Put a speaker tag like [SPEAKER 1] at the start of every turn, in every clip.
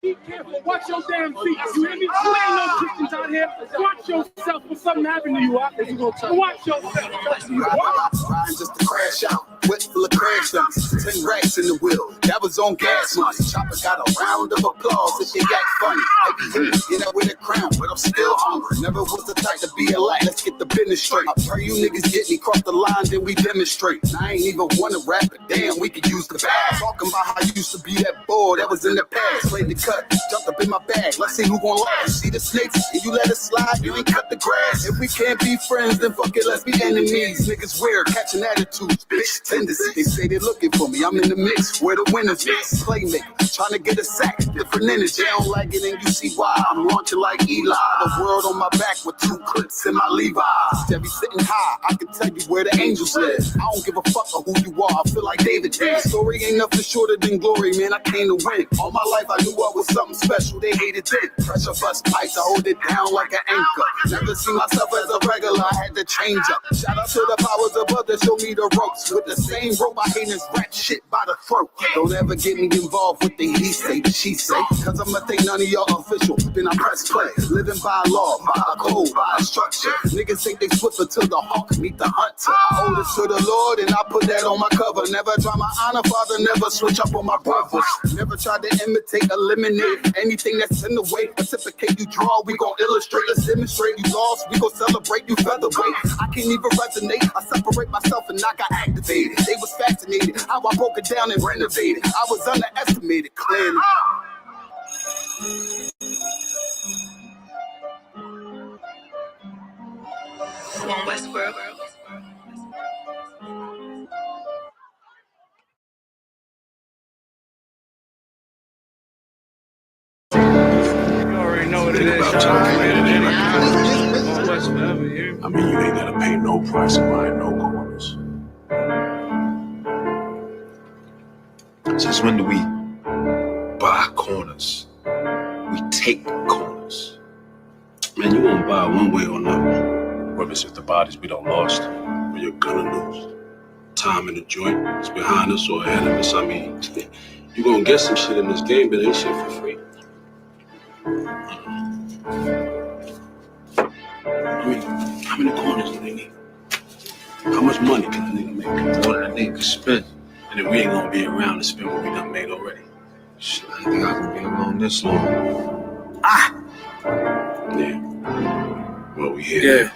[SPEAKER 1] Be careful. Watch your damn feet. You hear me? You ain't no Christians out here. Watch yourself when something happen to you. Watch yourself.
[SPEAKER 2] Riding just to crash out. Whip full of crash dummies. 10 racks in the wheel. That was on gas money. Chopper got a round of applause if they act funny. I be here, get up with a crown, but I'm still hungry. Never was the type to be a light. Let's get the business straight. I pray you niggas get me cross the line, then we demonstrate. I ain't even wanna rap, but damn, we could use the bag. Talking about how I used to be that boy that was in the past. Played the cut, jumped up in my bag. Let's see who gon' last. See the snakes, and you let it slide, you ain't cut the grass. If we can't be friends, then fuck it, let's be enemies. Niggas weird, catching attitudes, bitch tendencies. They say they looking for me, I'm in the mix. Where the winners is, playmaker, trying to get a sack, different energy. I don't like it, and you see why I'm launching like Eli. The world on my back with 2 clips in my Levi's. Steady sitting high, I can tell you where the angels live. I don't give a fuck of who you are, I feel like David did. Story ain't nothing shorter than glory, man, I came to win. All my life I knew I was something special, they hated it. Pressure bust pipes, I hold it down like an anchor. Never seen myself as a regular, I had to change up. Shout out to the powers above that show me the ropes. With the same rope, I hate this rap shit by the throat. Don't ever get me involved with the he say, the she say. Cause I'ma think none of y'all official, then I press play. Living by law, by a code, by a structure. Niggas think they flip until the hawk meet the hunter. I owe this to the Lord and I put that on my cover. Never try my honor, father, never switch up on my brothers. Never try to imitate, eliminate anything that's in the way. Reciprocate, you draw, we gon' illustrate. Let's demonstrate, you lost, we gon' celebrate, you featherweight. I can't even resonate, I separate myself and I got activated. They was fascinated, how I broke it down and renovated. I was underestimated, clearly.
[SPEAKER 3] One Westworld.
[SPEAKER 1] You already know what it is.
[SPEAKER 4] I mean, you ain't gotta pay no price to buy no corners. Since when do we buy corners? We take corners.
[SPEAKER 5] Man, you won't buy one way or another.
[SPEAKER 4] Whether if the bodies we don't lost, or you're gonna lose.
[SPEAKER 5] Time in the joint is behind us or ahead of us. I mean, you gonna get some shit in this game, but ain't shit for free. I mean, how many corners do they need? How much money can a nigga make? More than a nigga can spend. And then we ain't gonna be around to spend what we done made already.
[SPEAKER 6] Shit, I think I can be around this long.
[SPEAKER 5] Yeah. Well, we here.
[SPEAKER 7] Yeah.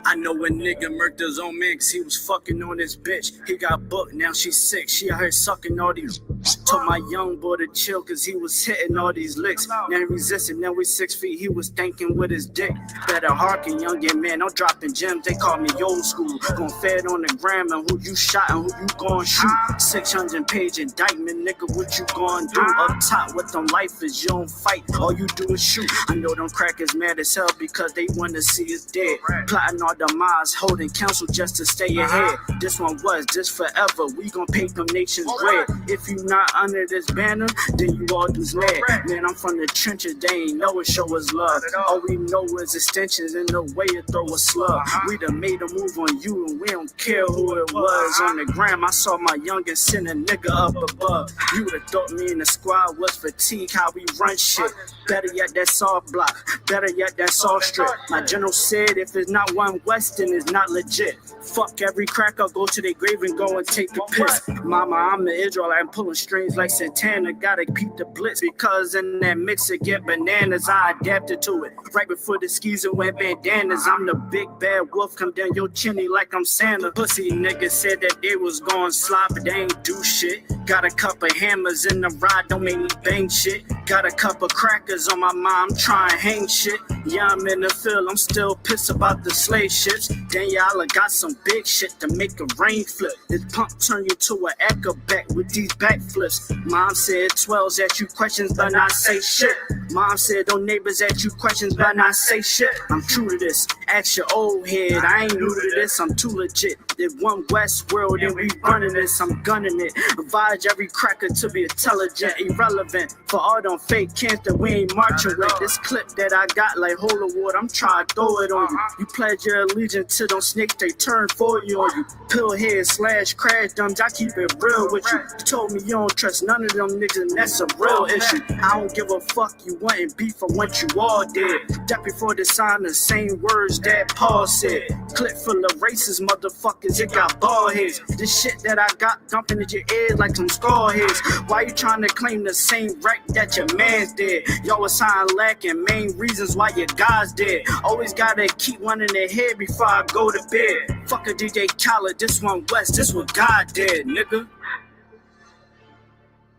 [SPEAKER 7] I know a nigga murked his own man cause he was fucking on his bitch. He got booked, now she's sick. She out here sucking all these. Told my young boy to chill cause he was hitting all these licks. Now he resisting, now we 6 feet. He was thinking with his dick. Better hearken, youngin' man. I'm dropping gems, they call me old school. Gon' fed on the gram and who you shot and who you gon' shoot. 600 page indictment, nigga, what you gon' do? Up top with them lifers, you don't fight, all you do is shoot. I know them crackers mad as hell because they wanna see us dead. Plotting all the minds, holding counsel just to stay ahead. This one was, this forever. We gon' pay them nations bread. If you not under this banner, then you all dudes mad. Man, I'm from the trenches, they ain't know it, show us love. All we know is extensions in the way you throw a slug. We done made a move on you and we don't care who it was. On the gram, I saw my youngest send a nigga up above. You would've thought me and the squad was fatigue, how we run shit. Better yet, that's all block. Better yet, that's all strip. My general said if it's not one West, then it's not legit. Fuck every cracker, go to their grave and go and take a piss. Mama, I'm an Israelite, I'm pulling strings like Santana. Gotta keep the blitz because in that mix it get bananas. I adapted to it. Right before the skis and went bandanas. I'm the big bad wolf, come down your chimney like I'm Santa. Pussy niggas said that they was gon' slide, but they ain't do shit. Got a couple hammers in the ride, don't make me bang shit. Got a couple crackers on my mind, I'm trying to hang shit. Yeah, I'm in the field, I'm still pissed about the slave ships. Then y'all got some big shit to make a rain flip. This pump turn you to an echo back with these backflips. Mom said 12s ask you questions but not say shit. Mom said don't neighbors ask you questions but not say shit. I'm true to this, ask your old head. I ain't new to this, I'm too legit. If one West world and we running this, I'm gunning it. Advise every cracker to be intelligent, irrelevant. For all them on fake camps that we ain't marching with. This clip that I got like holy water, I'm trying to throw it on you. You pledge your allegiance to them snakes, they turn for you on you. Pillhead / crash dumps, I keep it real with you. You told me you don't trust none of them niggas, and that's a real issue. I don't give a fuck, you wantin' beef, I want you all dead. That before they sign the same words that Paul said. Clip full of racist motherfuckers, it got bald heads. This shit that I got dumping in your ears like some skull heads. Why you trying to claim the same right that your man's dead? Y'all was sign lacking, main reasons why your God's dead. Always gotta keep one in the head before I go to bed. Fuck a DJ Khaled, this one West, this what God did, nigga.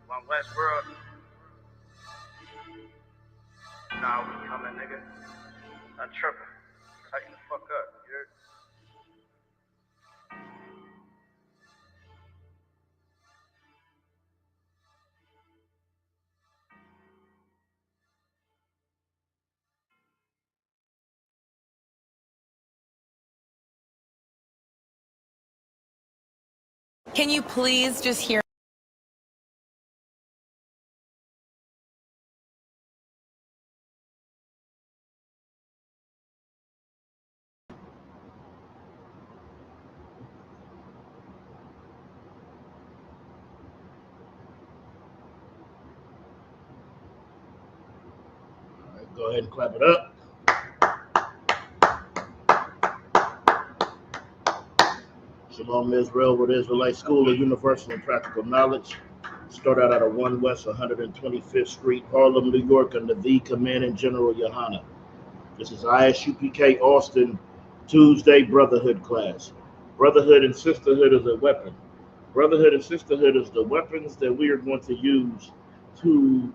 [SPEAKER 7] One West world. Nah, we coming, nigga. I'm tripping. Tighten the fuck up, you heard?
[SPEAKER 8] Can you please just hear?
[SPEAKER 9] All right, go ahead and clap it up. Shalom Israel with Israelite School of Universal and Practical Knowledge. Start out at 1 West 125th Street, Harlem, New York, under the Commanding General Yohana. This is Isupk Austin Tuesday Brotherhood class. Brotherhood and sisterhood is a weapon. Brotherhood and sisterhood is the weapons that we are going to use to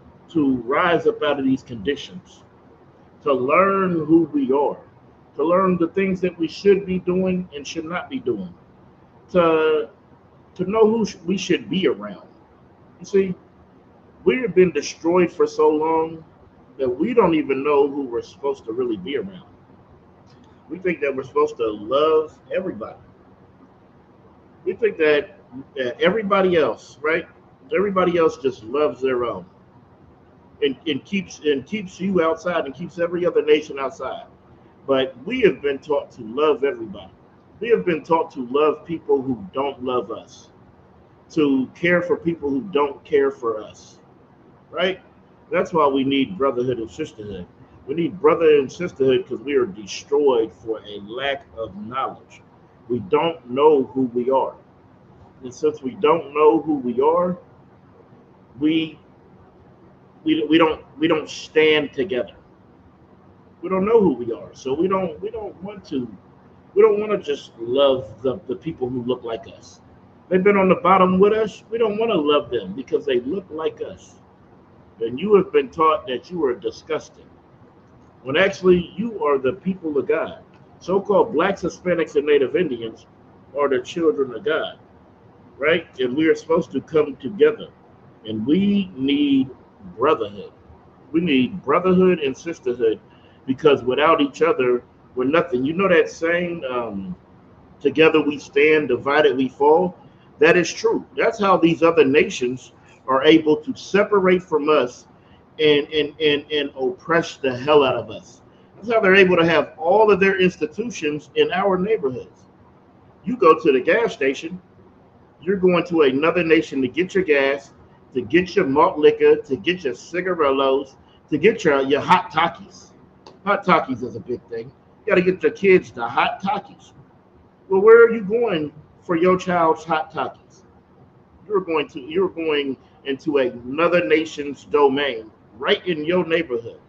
[SPEAKER 9] rise up out of these conditions, to learn who we are, to learn the things that we should be doing and should not be doing, to know who we should be around. You see, we have been destroyed for so long that we don't even know who we're supposed to really be around. We think that we're supposed to love everybody. We think that everybody else, right? Everybody else just loves their own and keeps you outside and keeps every other nation outside. But we have been taught to love everybody. We have been taught to love people who don't love us, to care for people who don't care for us, right? That's why we need brotherhood and sisterhood. We need brotherhood and sisterhood because we are destroyed for a lack of knowledge. We don't know who we are. And since we don't know who we are, we don't stand together. We don't know who we are. So we don't want to just love the people who look like us. They've been on the bottom with us. We don't want to love them because they look like us. And you have been taught that you are disgusting, when actually you are the people of God. So-called blacks, Hispanics, and Native Indians are the children of God, right? And we are supposed to come together. And we need brotherhood. We need brotherhood and sisterhood because without each other, we're nothing. You know that saying, together we stand, divided we fall? That is true. That's how these other nations are able to separate from us and oppress the hell out of us. That's how they're able to have all of their institutions in our neighborhoods. You go to the gas station, you're going to another nation to get your gas, to get your malt liquor, to get your cigarillos, to get your hot Takis. Hot Takis is a big thing. You got to get your kids the hot Takis. Well, where are you going for your child's hot Takis? You're going into another nation's domain right in your neighborhood.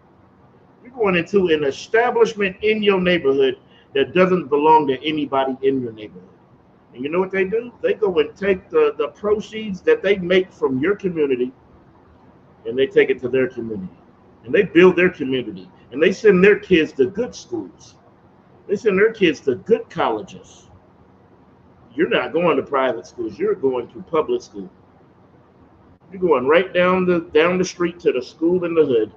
[SPEAKER 9] You're going into an establishment in your neighborhood that doesn't belong to anybody in your neighborhood. And you know what they do? They go and take the proceeds that they make from your community and they take it to their community. And they build their community. And they send their kids to good schools. They send their kids to good colleges. You're not going to private schools. You're going to public school. You're going right down the street to the school in the hood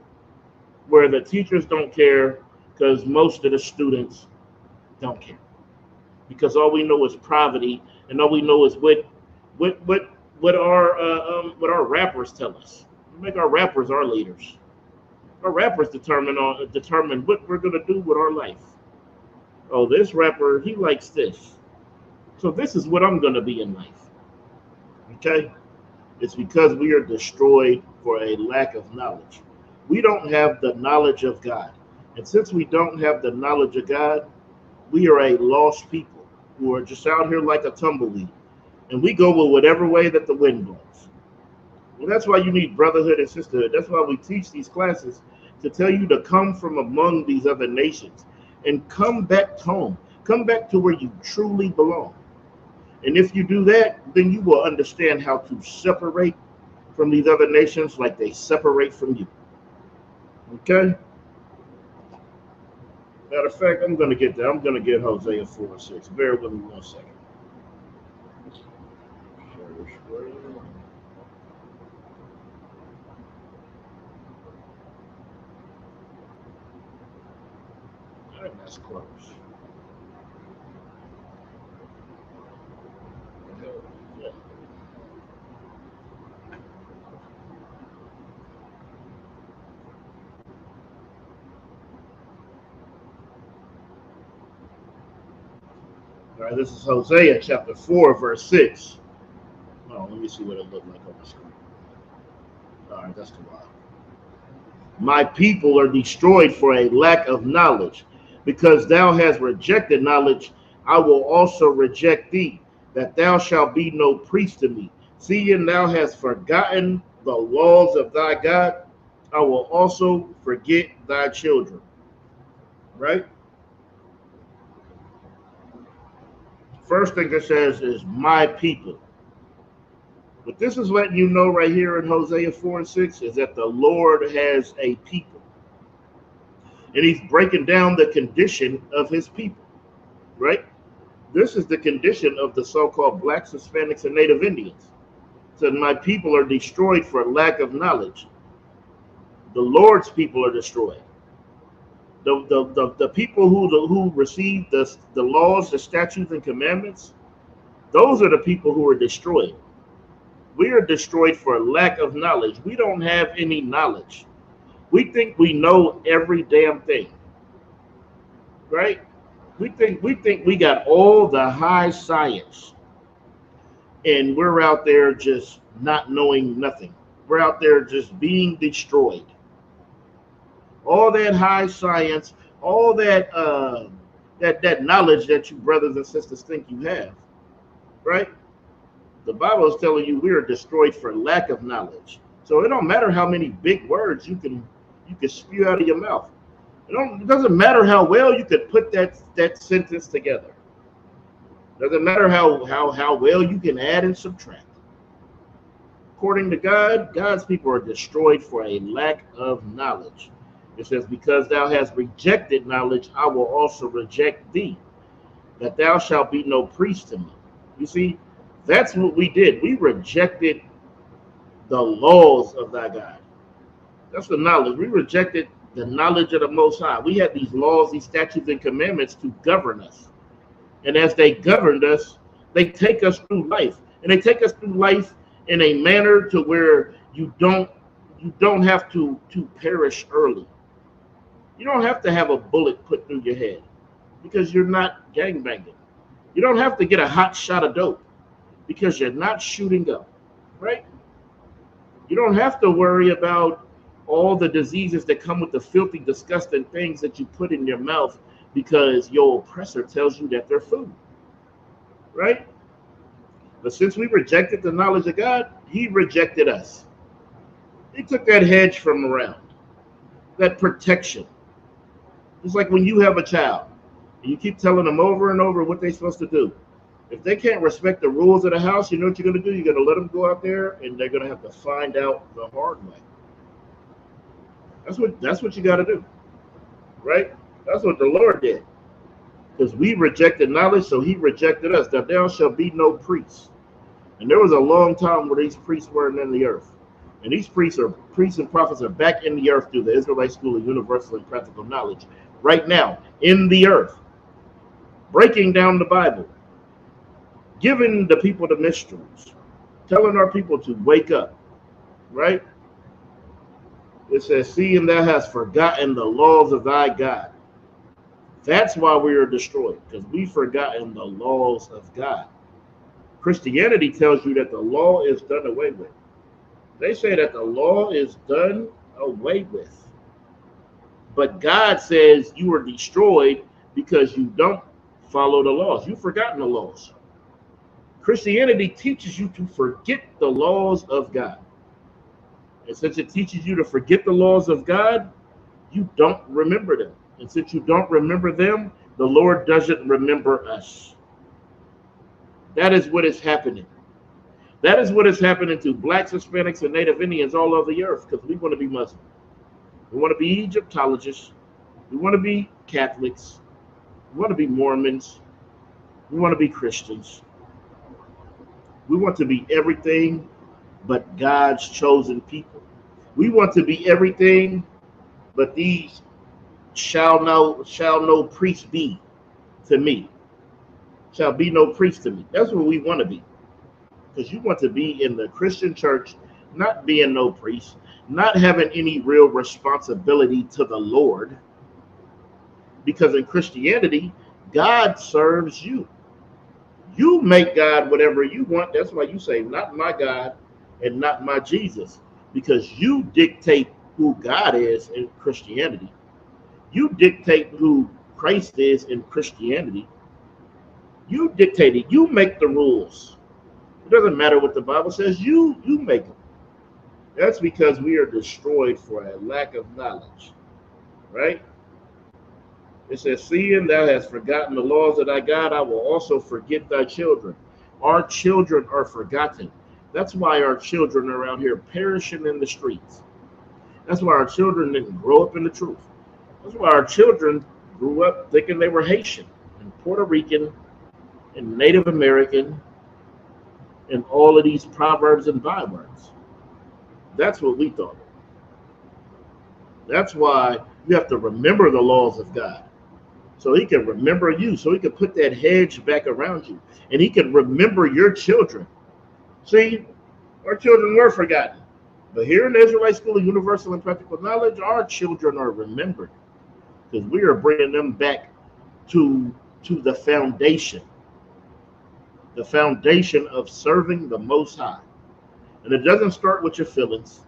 [SPEAKER 9] where the teachers don't care because most of the students don't care. Because all we know is poverty, and all we know is what our rappers tell us. We make our rappers our leaders. Our rappers determine what we're gonna do with our life. Oh, this rapper, he likes this. So this is what I'm gonna be in life. Okay? It's because we are destroyed for a lack of knowledge. We don't have the knowledge of God. And since we don't have the knowledge of God, we are a lost people who are just out here like a tumbleweed. And we go with whatever way that the wind blows. And that's why you need brotherhood and sisterhood. That's why we teach these classes, to tell you to come from among these other nations and come back home. Come back to where you truly belong. And if you do that, then you will understand how to separate from these other nations like they separate from you. Okay? Matter of fact, I'm going to get there. I'm going to get Hosea 4:6. Bear with me 1 second. That's close. Yeah. All right, this is Hosea chapter 4, verse 6. Oh, let me see what it looked like on the screen. All right, that's too loud. My people are destroyed for a lack of knowledge. Because thou hast rejected knowledge, I will also reject thee, that thou shalt be no priest to me. Seeing thou hast forgotten the laws of thy God, I will also forget thy children. Right? First thing it says is my people. But this is letting you know right here in Hosea 4:6 is that the Lord has a people. And he's breaking down the condition of his people, right? This is the condition of the so-called blacks, Hispanics, and Native Indians. So my people are destroyed for lack of knowledge. The Lord's people are destroyed. The people who receive the laws, the statutes, and commandments, those are the people who are destroyed. We are destroyed for lack of knowledge. We don't have any knowledge. We think we know every damn thing, right? We think we got all the high science, and we're out there just not knowing nothing. We're out there just being destroyed. All that high science, all that that knowledge that you brothers and sisters think you have, right? The Bible is telling you we are destroyed for lack of knowledge. So it don't matter how many big words you can spew out of your mouth. It doesn't matter how well you could put that sentence together. It doesn't matter how well you can add and subtract. According to God, God's people are destroyed for a lack of knowledge. It says, because thou hast rejected knowledge, I will also reject thee, that thou shalt be no priest to me. You see, that's what we did. We rejected the laws of thy God. That's the knowledge. We rejected the knowledge of the Most High. We had these laws, these statutes, and commandments to govern us. And as they governed us, they take us through life. And they take us through life in a manner to where you don't have to perish early. You don't have to have a bullet put through your head because you're not gangbanging. You don't have to get a hot shot of dope because you're not shooting up, right? You don't have to worry about all the diseases that come with the filthy, disgusting things that you put in your mouth because your oppressor tells you that they're food, right? But since we rejected the knowledge of God, he rejected us. He took that hedge from around, that protection. It's like when you have a child and you keep telling them over and over what they're supposed to do. If they can't respect the rules of the house, you know what you're going to do? You're going to let them go out there and they're going to have to find out the hard way. That's what you got to do, right? That's what the Lord did. Because we rejected knowledge, so he rejected us. That there shall be no priests. And there was a long time where these priests weren't in the earth. And these priests and prophets are back in the earth through the Israelite School of Universal and Practical Knowledge. Right now, in the earth. Breaking down the Bible. Giving the people the mysteries. Telling our people to wake up. Right? It says, seeing thou hast forgotten the laws of thy God. That's why we are destroyed, because we've forgotten the laws of God. Christianity tells you that the law is done away with. They say that the law is done away with. But God says you are destroyed because you don't follow the laws. You've forgotten the laws. Christianity teaches you to forget the laws of God. And since it teaches you to forget the laws of God, you don't remember them. And since you don't remember them, the Lord doesn't remember us. That is what is happening. That is what is happening to blacks, Hispanics, and Native Indians all over the earth, because we want to be Muslim. We want to be Egyptologists. We want to be Catholics. We want to be Mormons. We want to be Christians. We want to be everything but God's chosen people. We want to be everything but these shall no priest be to me. Shall be no priest to me. That's what we want to be. Because you want to be in the Christian church, not being no priest, not having any real responsibility to the Lord. Because in Christianity, God serves you. You make God whatever you want. That's why you say, not my God and not my Jesus. Because you dictate who God is in Christianity. You dictate who Christ is in Christianity. You dictate it. You make the rules. It doesn't matter what the Bible says. You make them. That's because we are destroyed for a lack of knowledge. Right? It says, seeing thou hast forgotten the laws of thy God, I will also forget thy children. Our children are forgotten. That's why our children are out here perishing in the streets. That's why our children didn't grow up in the truth. That's why our children grew up thinking they were Haitian and Puerto Rican and Native American and all of these proverbs and bywords. That's what we thought. That's why you have to remember the laws of God. So he can remember you. So he can put that hedge back around you. And he can remember your children. See, our children were forgotten. But here in the Israelite School of Universal and Practical Knowledge, our children are remembered. Because we are bringing them back to the foundation. The foundation of serving the Most High. And it doesn't start with your feelings.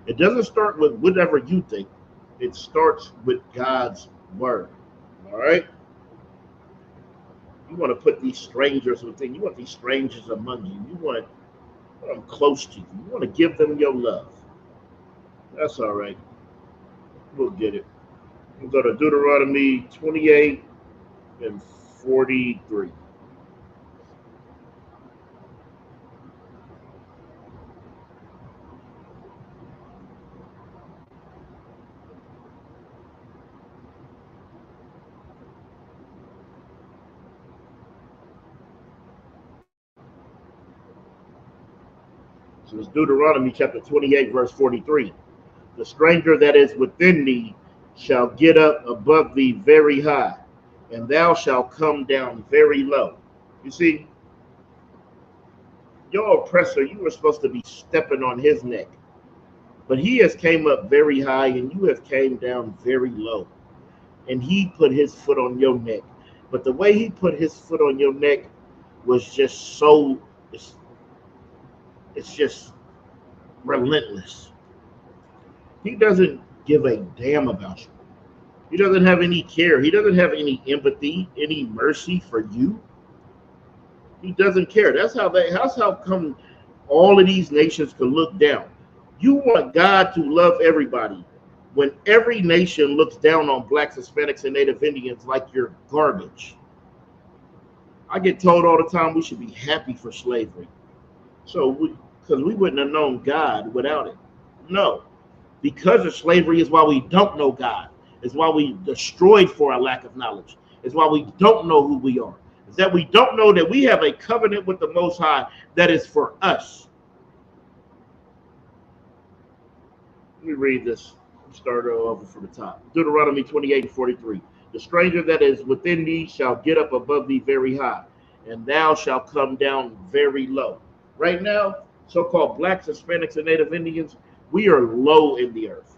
[SPEAKER 9] It doesn't start with whatever you think. It starts with God's word. All right? You want to put these strangers within. You want these strangers among you. You want them close to you. You want to give them your love. That's all right. We'll get it. We'll go to Deuteronomy 28 and 43. So it's Deuteronomy chapter 28, verse 43. The stranger that is within thee shall get up above thee very high, and thou shalt come down very low. You see, your oppressor, you were supposed to be stepping on his neck. But he has came up very high, and you have came down very low. And he put his foot on your neck. But the way he put his foot on your neck was just so, it's just relentless. He doesn't give a damn about you. He doesn't have any care. He doesn't have any empathy, any mercy for you. He doesn't care. That's how come all of these nations can look down. You want God to love everybody when every nation looks down on blacks, Hispanics, and Native Indians like you're garbage. I get told all the time we should be happy for slavery. Because we wouldn't have known God without it. No. Because of slavery is why we don't know God. It's why we destroyed for our lack of knowledge. It's why we don't know who we are. It's that we don't know that we have a covenant with the Most High that is for us. Let me read this. Start over from the top. Deuteronomy 28:43. The stranger that is within thee shall get up above thee very high, and thou shalt come down very low. Right now, so-called blacks, Hispanics, and Native Indians, we are low in the earth.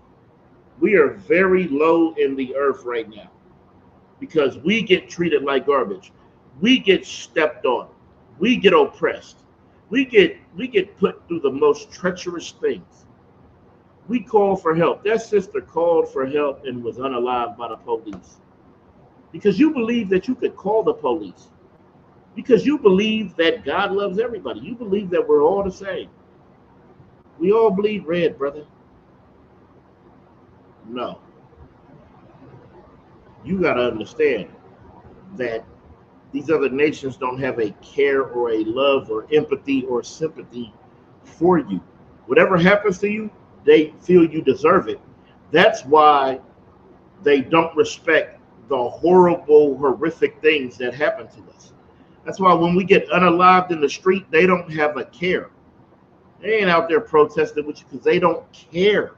[SPEAKER 9] We are very low in the earth right now because we get treated like garbage. We get stepped on. We get oppressed. We get put through the most treacherous things. We call for help. That sister called for help and was unalived by the police because you believe that you could call the police, because you believe that God loves everybody. You believe that we're all the same. We all bleed red, brother. No. You got to understand that these other nations don't have a care or a love or empathy or sympathy for you. Whatever happens to you, they feel you deserve it. That's why they don't respect the horrible, horrific things that happen to us. That's why when we get unalived in the street, they don't have a care. They ain't out there protesting with you because they don't care.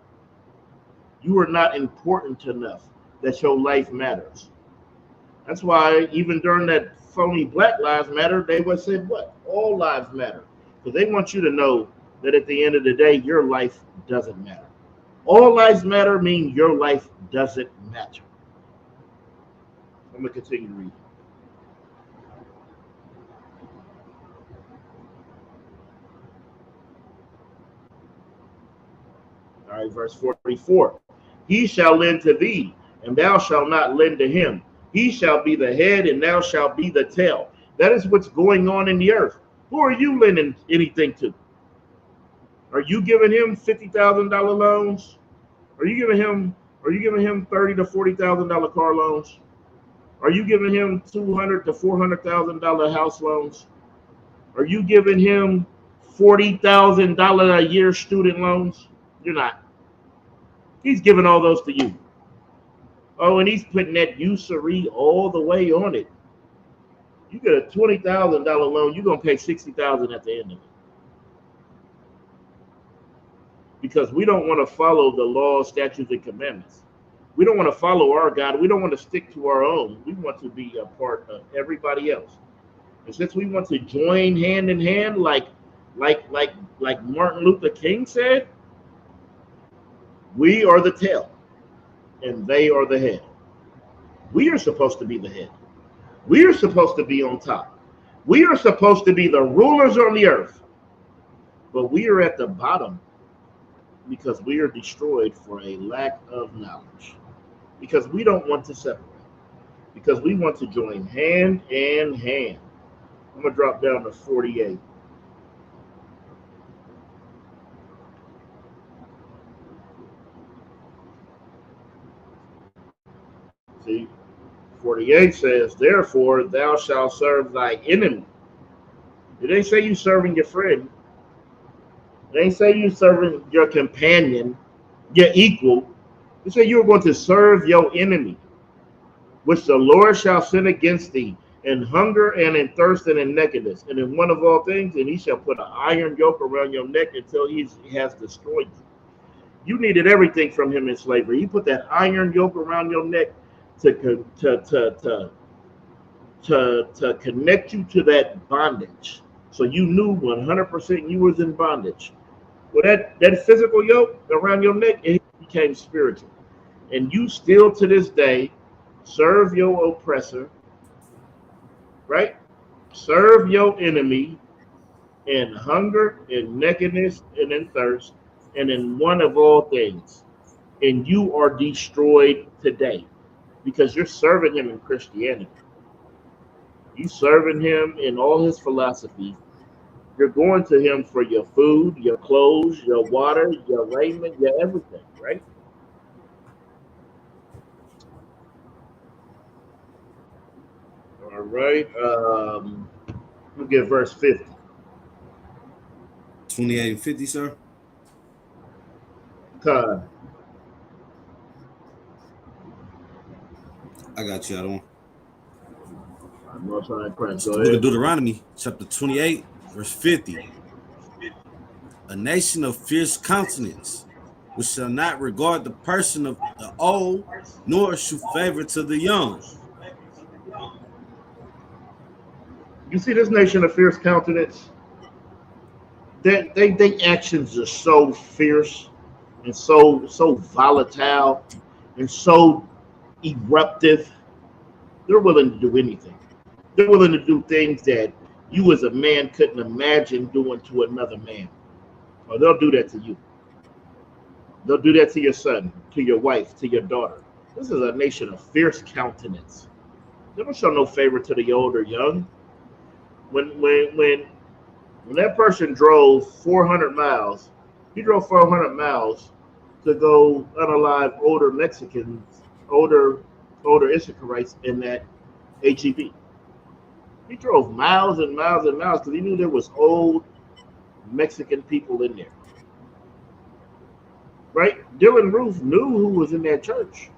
[SPEAKER 9] You are not important enough that your life matters. That's why even during that phony Black Lives Matter, they would say what? All lives matter. Because they want you to know that at the end of the day, your life doesn't matter. All lives matter means your life doesn't matter. I'm going to continue to read. All right, verse 44. He shall lend to thee, and thou shalt not lend to him. He shall be the head, and thou shalt be the tail. That is what's going on in the earth. Who are you lending anything to? Are you giving him $50,000 loans? Are you giving him $30,000 to $40,000 car loans? Are you giving him $200,000 to $400,000 house loans? Are you giving him $40,000 a year student loans? You're not. He's giving all those to you. Oh, and he's putting that usury all the way on it. You get a $20,000 loan, you're gonna pay $60,000 at the end of it. Because we don't want to follow the laws, statutes, and commandments. We don't want to follow our God. We don't want to stick to our own. We want to be a part of everybody else. And since we want to join hand in hand, like Martin Luther King said, we are the tail and they are the head. We are supposed to be the head. We are supposed to be on top. We are supposed to be the rulers on the earth. But we are at the bottom because we are destroyed for a lack of knowledge. Because we don't want to separate. Because we want to join hand in hand. I'm going to drop down to 48. See, 48 says, therefore thou shalt serve thy enemy. It ain't say you serving your friend. It ain't say you serving your companion, your equal. It say you're going to serve your enemy, which the Lord shall send against thee in hunger and in thirst and in nakedness and in one of all things, and he shall put an iron yoke around your neck until he has destroyed you. You needed everything from him in slavery. He put that iron yoke around your neck to connect you to that bondage. So you knew 100% you was in bondage. Well, that physical yoke around your neck, it became spiritual. And you still to this day serve your oppressor, right? Serve your enemy in hunger, in nakedness, and in thirst, and in one of all things. And you are destroyed today because you're serving him in Christianity. You serving him in all his philosophy. You're going to him for your food, your clothes, your water, your raiment, your everything, right? All right. We'll get verse 50.
[SPEAKER 10] 28 and 50, sir.
[SPEAKER 9] Con.
[SPEAKER 10] I got you. I don't.
[SPEAKER 9] Most High Christ. Go
[SPEAKER 10] Book of
[SPEAKER 9] ahead.
[SPEAKER 10] Deuteronomy, chapter 28, verse 50. A nation of fierce countenance, which shall not regard the person of the old, nor shew favor to the young.
[SPEAKER 9] You see this nation of fierce countenance? They actions are so fierce. and so volatile and so eruptive. They're willing to do anything. They're willing to do things that you as a man couldn't imagine doing to another man. Or they'll do that to you. They'll do that to your son, to your wife, to your daughter. This is a nation of fierce countenance. They don't show no favor to the old or young. When that person drove 400 miles, he drove 400 miles to go unalive older Mexicans, older Issacharites in that HEB. He drove miles and miles and miles because he knew there was old Mexican people in there. Right? Dylan Roof knew who was in that church.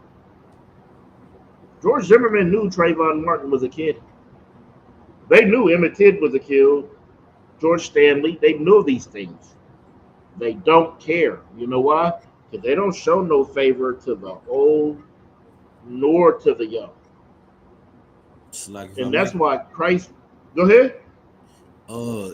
[SPEAKER 9] George Zimmerman knew Trayvon Martin was a kid. They knew Emmett Till was a kid. George Stanley, they know these things. They don't care. You know why? Because they don't show no favor to the old nor to the young.
[SPEAKER 10] Like
[SPEAKER 9] and that's why Christ. Go ahead.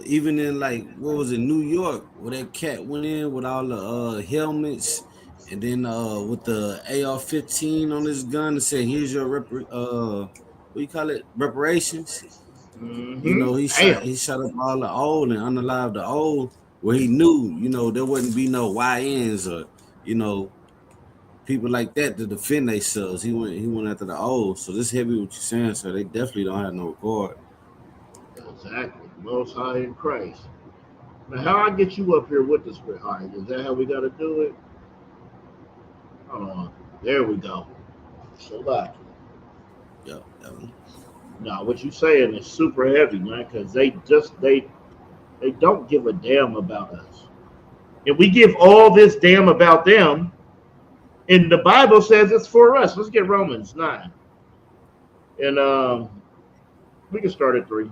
[SPEAKER 10] Even in like what was it, New York, where that cat went in with all the helmets, and then with the AR-15 on his gun and said, "Here's your what do you call it? Reparations."
[SPEAKER 9] Mm-hmm.
[SPEAKER 10] You know, he shot up all the old and unalived the old, where he knew, you know, there wouldn't be no YNs or, you know, people like that to defend themselves. He went after the old. So this heavy what you're saying, so they definitely don't have no regard.
[SPEAKER 9] Exactly. Most High in Christ. Now, how I get you up here with the Spirit? All right, is that how we got to do it? Hold on. There we go. So back.
[SPEAKER 10] Yep.
[SPEAKER 9] Now, what you saying is super heavy, man, because they don't give a damn about us. And we give all this damn about them, and the Bible says it's for us. Let's get Romans 9. And we can start at 3.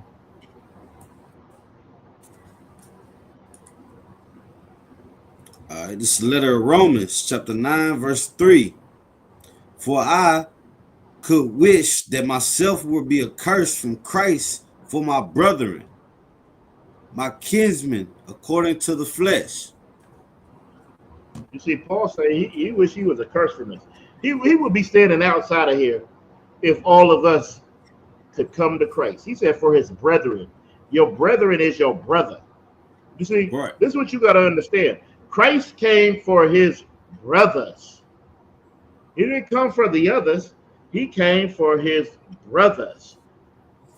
[SPEAKER 10] All right, this is the letter of Romans, chapter 9, verse 3. For I could wish that myself would be accursed from Christ for my brethren, my kinsmen, according to the flesh.
[SPEAKER 9] You see, Paul say he wish he was accursed from this. He would be standing outside of here if all of us could come to Christ. He said for his brethren. Your brethren is your brother. You see, right. This is what you got to understand. Christ came for his brothers. He didn't come for the others. He came for his brothers.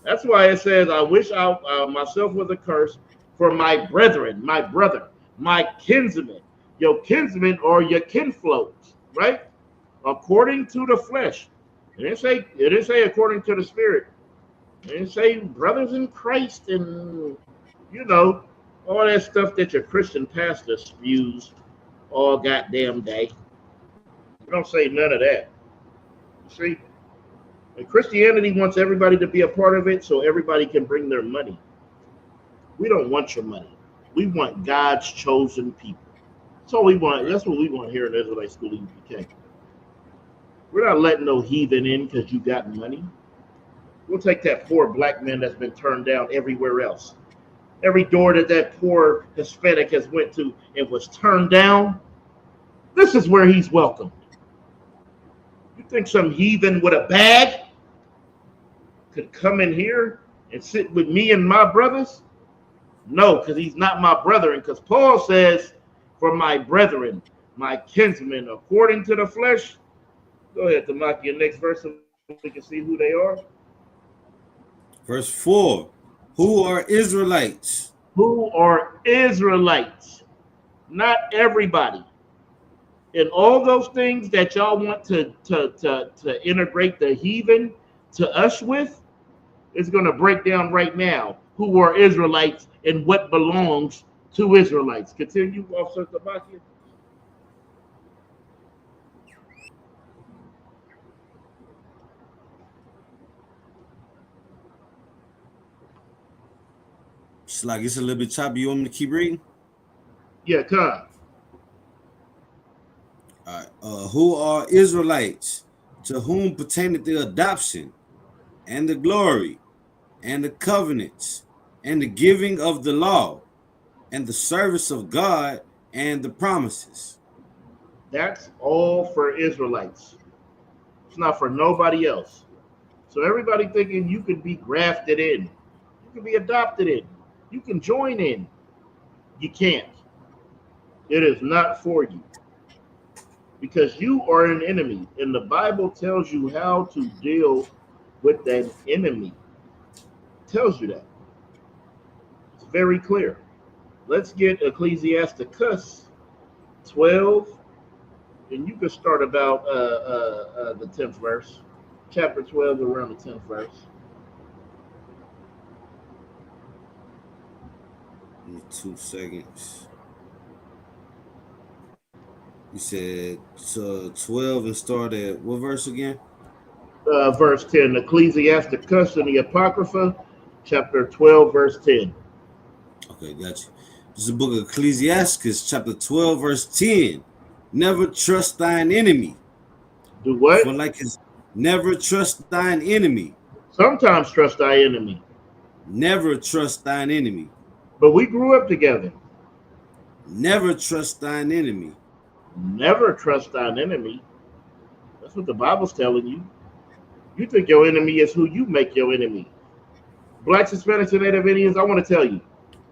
[SPEAKER 9] That's why it says, I wish I myself was accursed for my brethren, my brother, my kinsmen. Your kinsmen or your kinfolks, right? According to the flesh. It didn't say according to the spirit. It didn't say brothers in Christ and, you know, all that stuff that your Christian pastor spews all goddamn day. You don't say none of that. See? And Christianity wants everybody to be a part of it so everybody can bring their money. We don't want your money. We want God's chosen people. That's all we want. That's what we want here in Israelite School EPK. We're not letting no heathen in because you got money. We'll take that poor black man that's been turned down everywhere else. Every door that poor Hispanic has went to and was turned down, this is where he's welcomed. You think some heathen with a bag could come in here and sit with me and my brothers? No, because he's not my brother. And because Paul says, for my brethren, my kinsmen, according to the flesh. Go ahead, Tamaki, your next verse so we can see who they are.
[SPEAKER 10] Verse 4. Who are Israelites?
[SPEAKER 9] Who are Israelites? Not everybody. And all those things that y'all want to integrate the heathen to us with, is going to break down right now who are Israelites and what belongs to Israelites. Continue, Officer Tabaki.
[SPEAKER 10] It's like it's a little bit choppy. You want me to keep reading?
[SPEAKER 9] Yeah, come.
[SPEAKER 10] All right. Who are Israelites, to whom pertaineth the adoption and the glory and the covenants and the giving of the law and the service of God and the promises.
[SPEAKER 9] That's all for Israelites. It's not for nobody else. So everybody thinking you can be grafted in, you can be adopted in, you can join in. You can't. It is not for you because you are an enemy, and the Bible tells you how to deal with that enemy. It tells you that. It's very clear. Let's get Ecclesiasticus 12, and you can start about the 10th verse. Chapter 12, around the 10th verse.
[SPEAKER 10] Give me 2 seconds. You said 12 and start at what verse again?
[SPEAKER 9] Verse 10. Ecclesiasticus in the Apocrypha, chapter 12, verse 10.
[SPEAKER 10] Okay, gotcha. This is the book of Ecclesiasticus, chapter 12, verse 10. Never trust thine enemy.
[SPEAKER 9] Do what?
[SPEAKER 10] For like his never trust thine enemy.
[SPEAKER 9] Sometimes trust thy enemy.
[SPEAKER 10] Never trust thine enemy.
[SPEAKER 9] But we grew up together.
[SPEAKER 10] Never trust thine enemy.
[SPEAKER 9] Never trust thine enemy. That's what the Bible's telling you. You think your enemy is who you make your enemy. Blacks, Hispanics, and Native Indians, I want to tell you.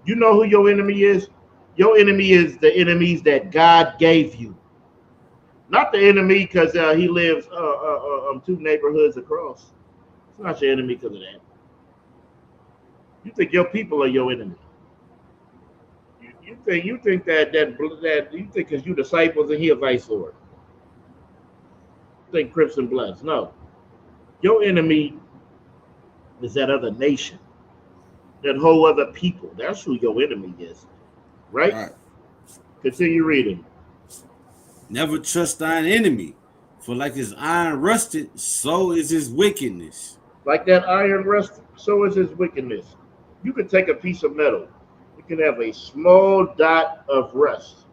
[SPEAKER 9] You know who your enemy is? Your enemy is the enemies that God gave you. Not the enemy because he lives 2 neighborhoods across. It's not your enemy because of that. You think your people are your enemy. You think that you think because you disciples and he a vice lord. You think Crips and Bloods. No. Your enemy is that other nation. That whole other people. That's who your enemy is. Right?
[SPEAKER 10] All right.
[SPEAKER 9] Continue reading.
[SPEAKER 10] Never trust thine enemy, for like his iron rusted, so is his wickedness.
[SPEAKER 9] Like that iron rusted, so is his wickedness. You can take a piece of metal. You can have a small dot of rust.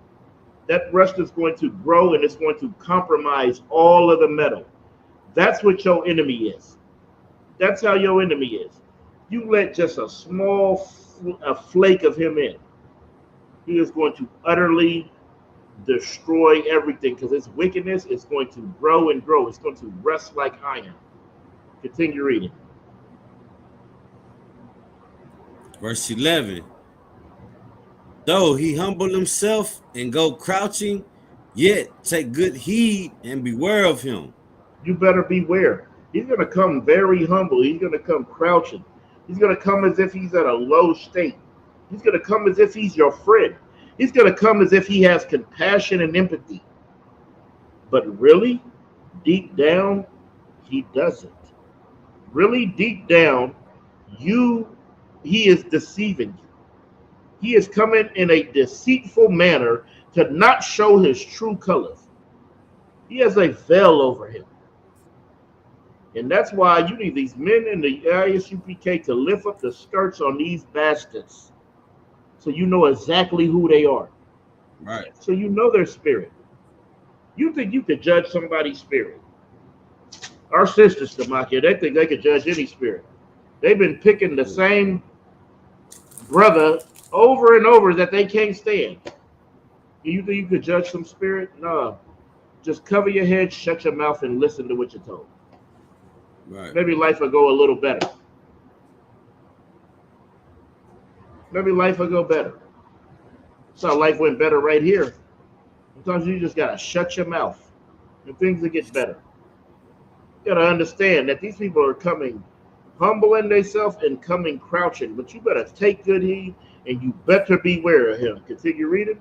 [SPEAKER 9] That rust is going to grow and it's going to compromise all of the metal. That's what your enemy is. That's how your enemy is. You let just a small flake of him in. He is going to utterly destroy everything because his wickedness is going to grow and grow. It's going to rust like iron. Continue reading.
[SPEAKER 10] Verse 11. Though he humble himself and go crouching, yet take good heed and beware of him.
[SPEAKER 9] You better beware. He's going to come very humble. He's going to come crouching. He's going to come as if he's at a low state. He's going to come as if he's your friend. He's going to come as if he has compassion and empathy. But really, deep down, he doesn't. Really deep down, he is deceiving you. He is coming in a deceitful manner to not show his true colors. He has a veil over him. And that's why you need these men in the Isupk to lift up the skirts on these bastards. So you know exactly who they are.
[SPEAKER 10] Right.
[SPEAKER 9] So you know their spirit. You think you could judge somebody's spirit. Our sisters, Damakia, they think they could judge any spirit. They've been picking the same brother over and over that they can't stand. You think you could judge some spirit? No. Just cover your head, shut your mouth, and listen to what you're told.
[SPEAKER 10] Right.
[SPEAKER 9] Maybe life will go a little better. Maybe life will go better. That's how life went better right here. Sometimes you just got to shut your mouth and things will get better. You got to understand that these people are coming humble in themselves and coming crouching, but you better take good heed and you better beware of him. Continue reading.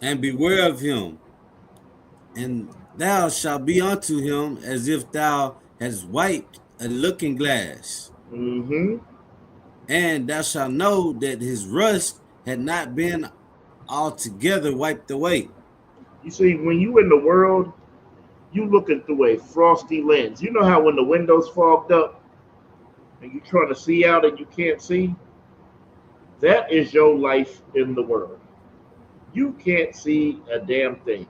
[SPEAKER 10] And beware of him, and thou shalt be unto him as if thou hadst wiped a looking glass.
[SPEAKER 9] Mm-hmm.
[SPEAKER 10] And thou shalt know that his rust had not been altogether wiped away.
[SPEAKER 9] You see, when you in the world, you looking through a frosty lens. You know how when the window's fogged up and you're trying to see out and you can't see? That is your life in the world. You can't see a damn thing.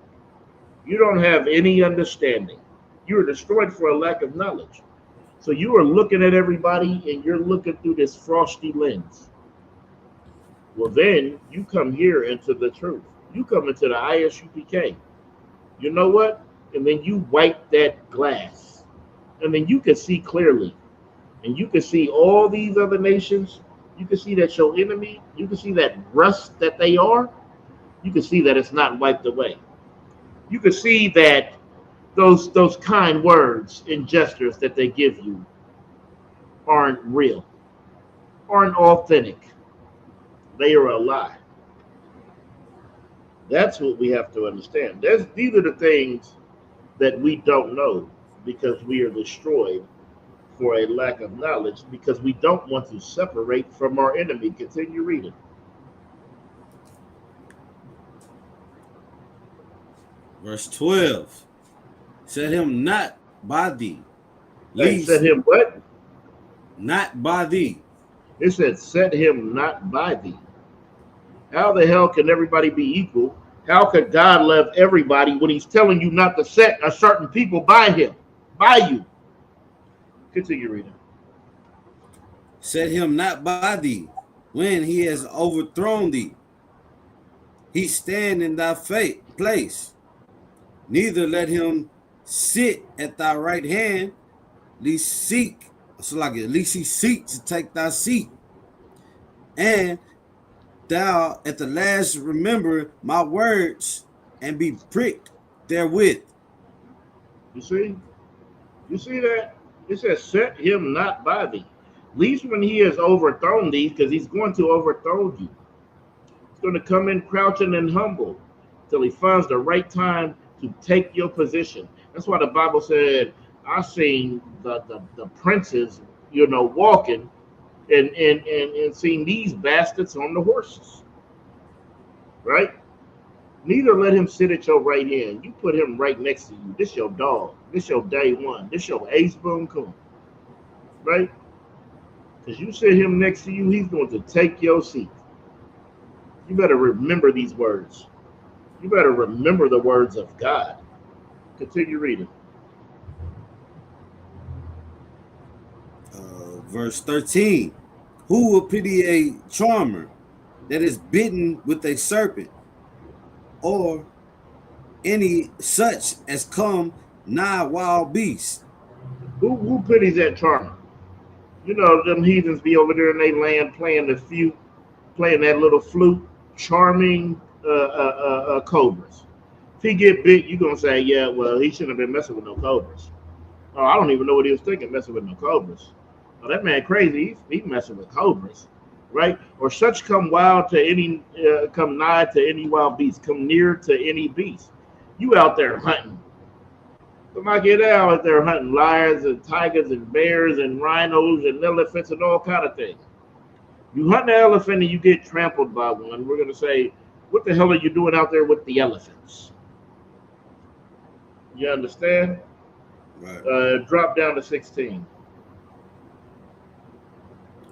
[SPEAKER 9] You don't have any understanding. You are destroyed for a lack of knowledge. So you are looking at everybody and you're looking through this frosty lens. Well, then you come here into the truth. You come into the Isupk. You know what? And then you wipe that glass, and then you can see clearly, and you can see all these other nations. You can see that your enemy. You can see that rust that they are. You can see that it's not wiped away. You can see that those kind words and gestures that they give you aren't real, aren't authentic. They are a lie. That's what we have to understand. These are the things that we don't know because we are destroyed for a lack of knowledge because we don't want to separate from our enemy. Continue reading.
[SPEAKER 10] Verse 12. Set him not by thee.
[SPEAKER 9] Hey, set him what?
[SPEAKER 10] Not by thee.
[SPEAKER 9] It said, set him not by thee. How the hell can everybody be equal? How could God love everybody when he's telling you not to set a certain people by him, by you? Continue reading.
[SPEAKER 10] Set him not by thee when he has overthrown thee. He stand in thy place. Neither let him sit at thy right hand, least seek. So like at least he seek to take thy seat. And thou at the last remember my words and be pricked therewith.
[SPEAKER 9] You see? You see that? It says, set him not by thee. Least when he has overthrown thee, because he's going to overthrow you. He's going to come in crouching and humble till he finds the right time to take your position. That's why the Bible said, I seen the princes, walking and seeing these bastards on the horses. Right? Neither let him sit at your right hand. You put him right next to you. This your dog. This your day one. This your ace boom coon. Right? Because you sit him next to you, he's going to take your seat. You better remember these words. You better remember the words of God. Continue reading.
[SPEAKER 10] Verse 13. Who will pity a charmer that is bitten with a serpent, or any such as come nigh wild beasts?
[SPEAKER 9] Who pities that charmer? You know, them heathens be over there in their land playing that little flute, charming cobras. If he get bit, you're going to say, yeah, well, he shouldn't have been messing with no cobras. Oh, I don't even know what he was thinking, messing with no cobras. Oh, that man crazy. He's messing with cobras, right? Or such come wild to any, come nigh to any wild beast, come near to any beast. You out there hunting. Somebody get out there hunting lions and tigers and bears and rhinos and elephants and all kind of things. You hunt an elephant and you get trampled by one. We're going to say, what the hell are you doing out there with the elephants? You understand?
[SPEAKER 10] Right.
[SPEAKER 9] Drop down to 16.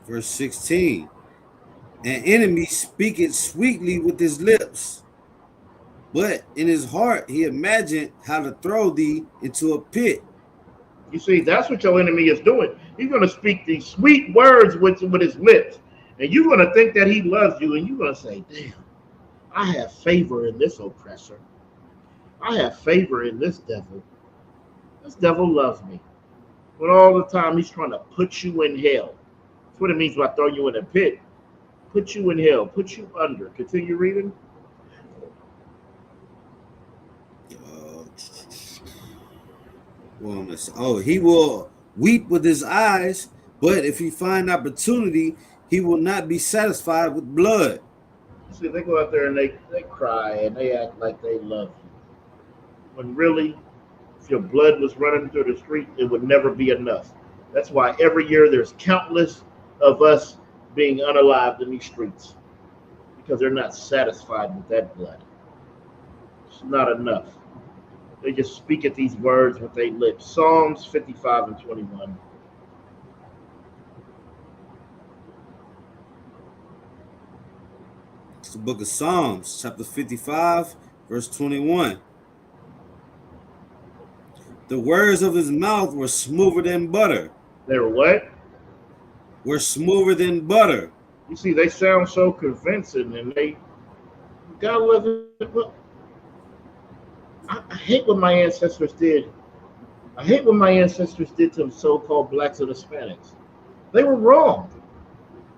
[SPEAKER 10] Verse 16. An enemy speaketh sweetly with his lips, but in his heart he imagined how to throw thee into a pit.
[SPEAKER 9] You see, that's what your enemy is doing. He's going to speak these sweet words with his lips. And you're going to think that he loves you. And you're going to say, damn, I have favor in this oppressor. I have favor in this devil. This devil loves me. But all the time he's trying to put you in hell. That's what it means by throwing you in a pit. Put you in hell. Put you under. Continue reading.
[SPEAKER 10] He will weep with his eyes, but if he find opportunity, he will not be satisfied with blood.
[SPEAKER 9] See, they go out there and they cry and they act like they love you. When really, if your blood was running through the street, it would never be enough. That's why every year there's countless of us being unalived in these streets, because they're not satisfied with that blood. It's not enough. They just speak at these words with their lips. Psalms 55 and 21.
[SPEAKER 10] It's the book of Psalms, chapter 55, verse 21. The words of his mouth were smoother than butter.
[SPEAKER 9] They were what?
[SPEAKER 10] Were smoother than butter.
[SPEAKER 9] You see, they sound so convincing, and they God loves it. Look, I hate what my ancestors did. I hate what my ancestors did to the so-called blacks and Hispanics. They were wrong.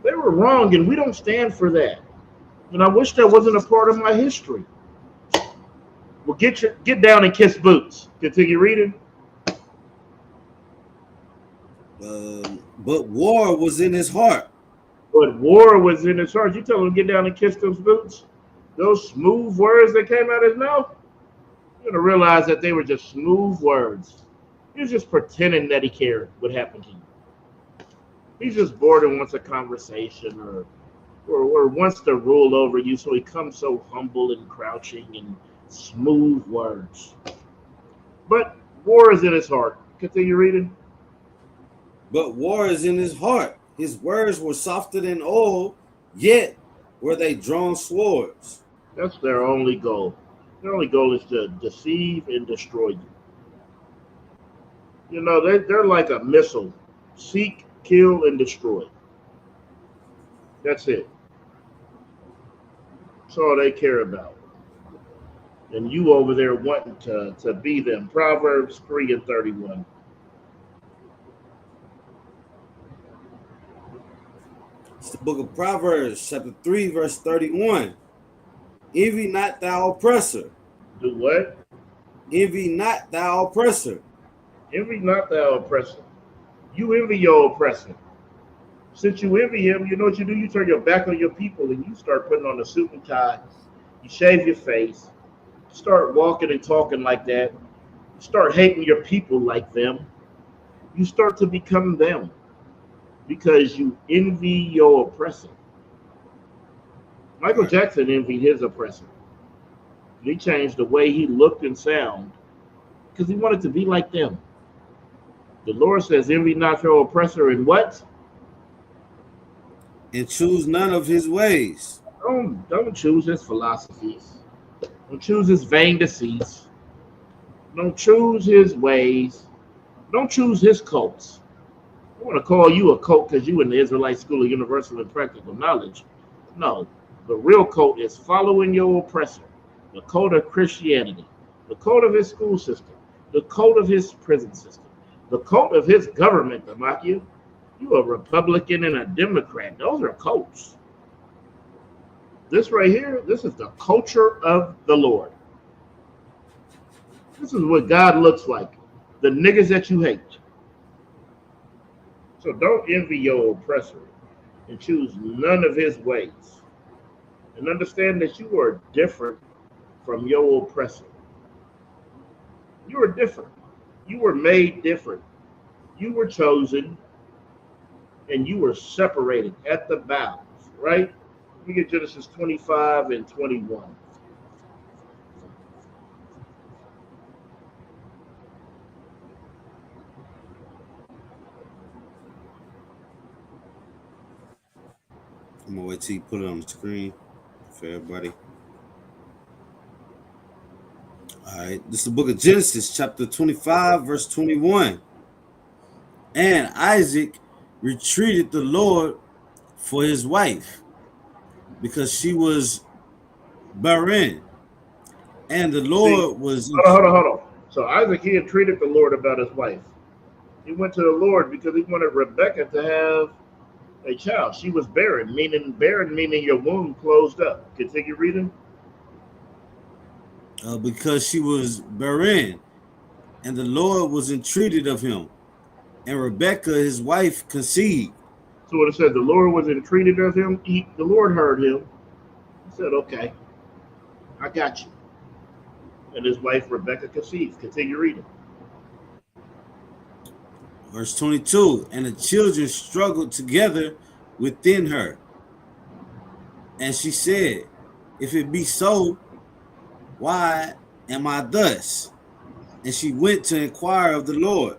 [SPEAKER 9] They were wrong, and we don't stand for that. And I wish that wasn't a part of my history. Well, get down and kiss boots. Continue reading.
[SPEAKER 10] But war was in his heart.
[SPEAKER 9] But war was in his heart. You tell him to get down and kiss those boots. Those smooth words that came out of his mouth. You're gonna realize that they were just smooth words. He was just pretending that he cared what happened to you. He's just bored and wants a conversation or wants to rule over you, so he comes so humble and crouching and smooth words. But war is in his heart. Continue reading.
[SPEAKER 10] But war is in his heart. His words were softer than oil, yet were they drawn swords.
[SPEAKER 9] That's their only goal. Their only goal is to deceive and destroy you. You know, they're like a missile. Seek, kill, and destroy. That's it. That's all they care about. And you over there wanting to be them. Proverbs 3:31.
[SPEAKER 10] It's the book of Proverbs, chapter 3, verse 31. Envy not thou oppressor.
[SPEAKER 9] Do what?
[SPEAKER 10] Envy not thou oppressor.
[SPEAKER 9] Envy not thou oppressor. You envy your oppressor. Since you envy him, you know what you do? You turn your back on your people and you start putting on a suit and tie. You shave your face. You start walking and talking like that. You start hating your people like them. You start to become them because you envy your oppressor. Michael Jackson envied his oppressor. He changed the way he looked and sound because he wanted to be like them. The Lord says, envy not your oppressor and what?
[SPEAKER 10] And choose none of his ways.
[SPEAKER 9] Don't choose his philosophies. Don't choose his vain deceits. Don't choose his ways. Don't choose his cults. I want to call you a cult because you in the Israelite School of Universal and Practical Knowledge. No, the real cult is following your oppressor. The cult of Christianity. The cult of his school system. The cult of his prison system. The cult of his government, Damakia. You a Republican and a Democrat. Those are cults. This right here, this is the culture of the Lord. This is what God looks like. The niggas that you hate. So don't envy your oppressor and choose none of his ways. And understand that you are different from your oppressor. You are different. You were made different. You were chosen and you were separated at the bowels, right? We get Genesis 25 and 21.
[SPEAKER 10] I'm gonna wait till you put it on the screen for everybody. All right, this is the book of Genesis, chapter 25, verse 21. And Isaac entreated the Lord for his wife because she was barren. And the Lord was...
[SPEAKER 9] Hold on. So Isaac, he entreated the Lord about his wife. He went to the Lord because he wanted Rebecca to have a child. She was barren meaning your womb closed up. Continue reading.
[SPEAKER 10] Because she was barren, and the Lord was entreated of him, and Rebecca, his wife, conceived.
[SPEAKER 9] So what it said, the Lord was entreated of him. The Lord heard him. He said, okay, I got you. And his wife, Rebecca, conceived. Continue reading.
[SPEAKER 10] Verse 22, and the children struggled together within her. And she said, if it be so, why am I thus? And she went to inquire of the Lord.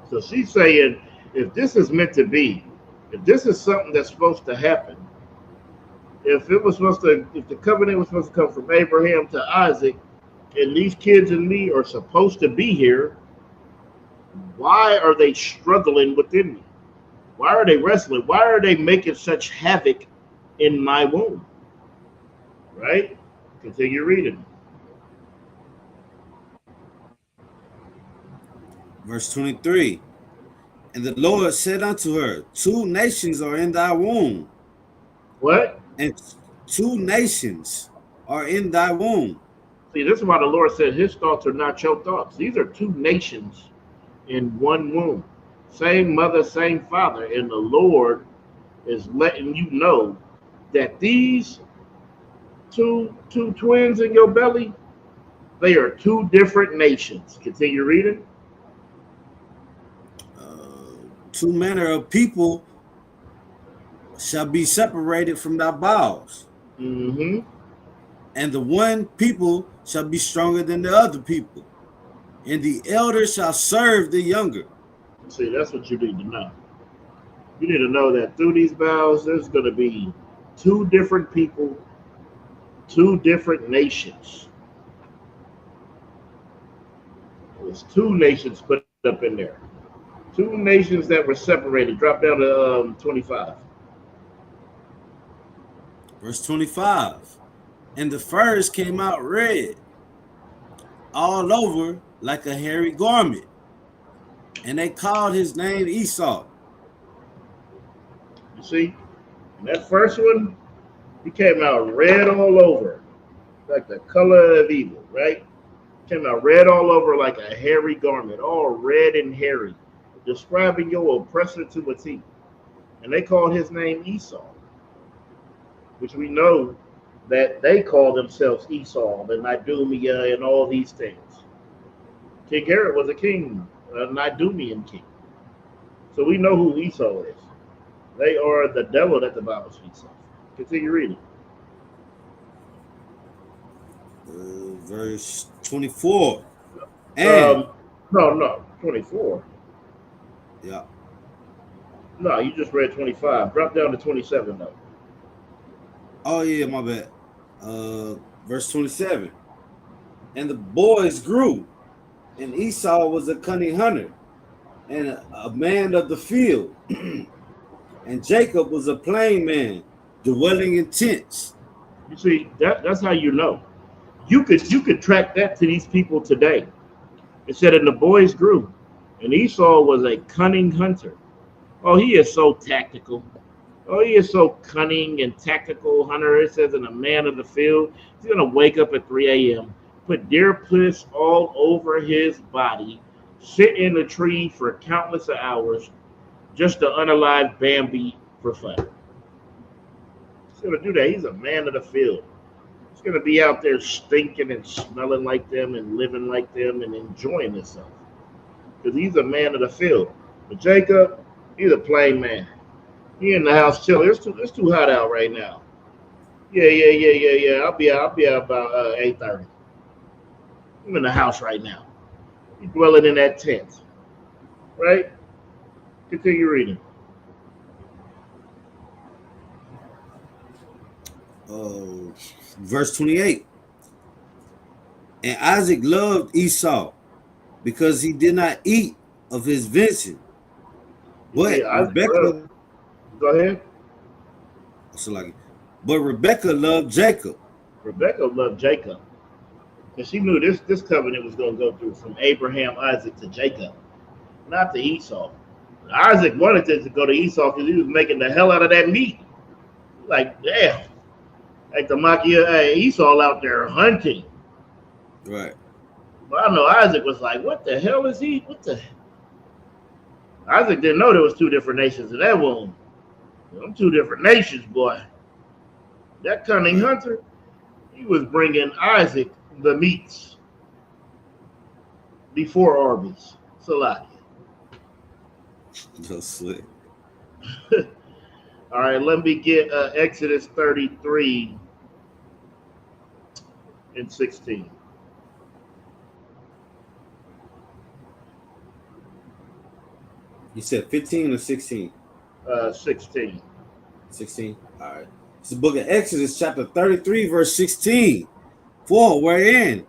[SPEAKER 9] So she's saying, if this is meant to be, if this is something that's supposed to happen, if the covenant was supposed to come from Abraham to Isaac, and these kids and me are supposed to be here, why are they struggling within me? Why are they wrestling? Why are they making such havoc in my womb? Right? Continue reading.
[SPEAKER 10] Verse 23. And the Lord said unto her, 2 nations are in thy womb.
[SPEAKER 9] What?
[SPEAKER 10] And 2 nations are in thy womb.
[SPEAKER 9] See, this is why the Lord said his thoughts are not your thoughts. These are 2 nations in one womb. Same mother, same father. And the Lord is letting you know that these two twins in your belly, they are 2 different nations. Continue reading.
[SPEAKER 10] 2 manner of people shall be separated from thy bowels.
[SPEAKER 9] Mm-hmm.
[SPEAKER 10] And the one people shall be stronger than the other people. And the elder shall serve the younger.
[SPEAKER 9] See, that's what you need to know. You need to know that through these bowels, there's going to be 2 different people, 2 different nations. There's 2 nations put up in there. 2 nations that were separated. Drop down to 25.
[SPEAKER 10] Verse 25. And the first came out red, all over like a hairy garment. And they called his name Esau.
[SPEAKER 9] You see, and that first one, he came out red all over, like the color of evil, right? Came out red all over like a hairy garment, all red and hairy, describing your oppressor to a T. And they called his name Esau, which we know that they call themselves Esau, and Idumea, and all these things. King Herod was a king, an Idumean king. So we know who Esau is. They are the devil that the Bible speaks of. Continue reading.
[SPEAKER 10] Verse 24. And
[SPEAKER 9] no, 24.
[SPEAKER 10] Yeah.
[SPEAKER 9] No, you just read 25. Drop down to 27 though.
[SPEAKER 10] Oh yeah, my bad. Verse 27. And the boys grew, and Esau was a cunning hunter, and a man of the field. And Jacob was a plain man, dwelling in tents.
[SPEAKER 9] You see, that's how you know. You could track that to these people today. It said, and the boys grew, and Esau was a cunning hunter. Oh, he is so tactical. Oh, he is so cunning and tactical hunter. It says, and a man of the field. He's gonna wake up at 3 a.m., put deer piss all over his body, sit in a tree for countless of hours, just to unalive Bambi for fun. He's gonna do that. He's a man of the field. He's gonna be out there stinking and smelling like them and living like them and enjoying himself. Because he's a man of the field. But Jacob, he's a plain man. He in the house chilling. It's too hot out right now. Yeah. I'll be out about 8:30. I'm in the house right now. He's dwelling in that tent. Right? Continue reading.
[SPEAKER 10] Verse 28. And Isaac loved Esau because he did not eat of his venison. But Rebecca,
[SPEAKER 9] go ahead.
[SPEAKER 10] But Rebecca loved Jacob.
[SPEAKER 9] Rebecca loved Jacob. And she knew this covenant was going to go through from Abraham, Isaac to Jacob, not to Esau. Isaac wanted it to go to Esau because he was making the hell out of that meat. Like, damn. Like the Machia, Esau out there hunting.
[SPEAKER 10] Right.
[SPEAKER 9] But I know Isaac was like, what the hell is he? Isaac didn't know there was 2 different nations in that womb. Them 2 different nations, boy. That cunning hunter, he was bringing Isaac the meats before Arby's. Salaki.
[SPEAKER 10] So slick.
[SPEAKER 9] All right, let me get Exodus 33 and 16.
[SPEAKER 10] You said 15 or 16?
[SPEAKER 9] 16.
[SPEAKER 10] 16? All right. It's the book of Exodus, chapter 33, verse 16. For wherein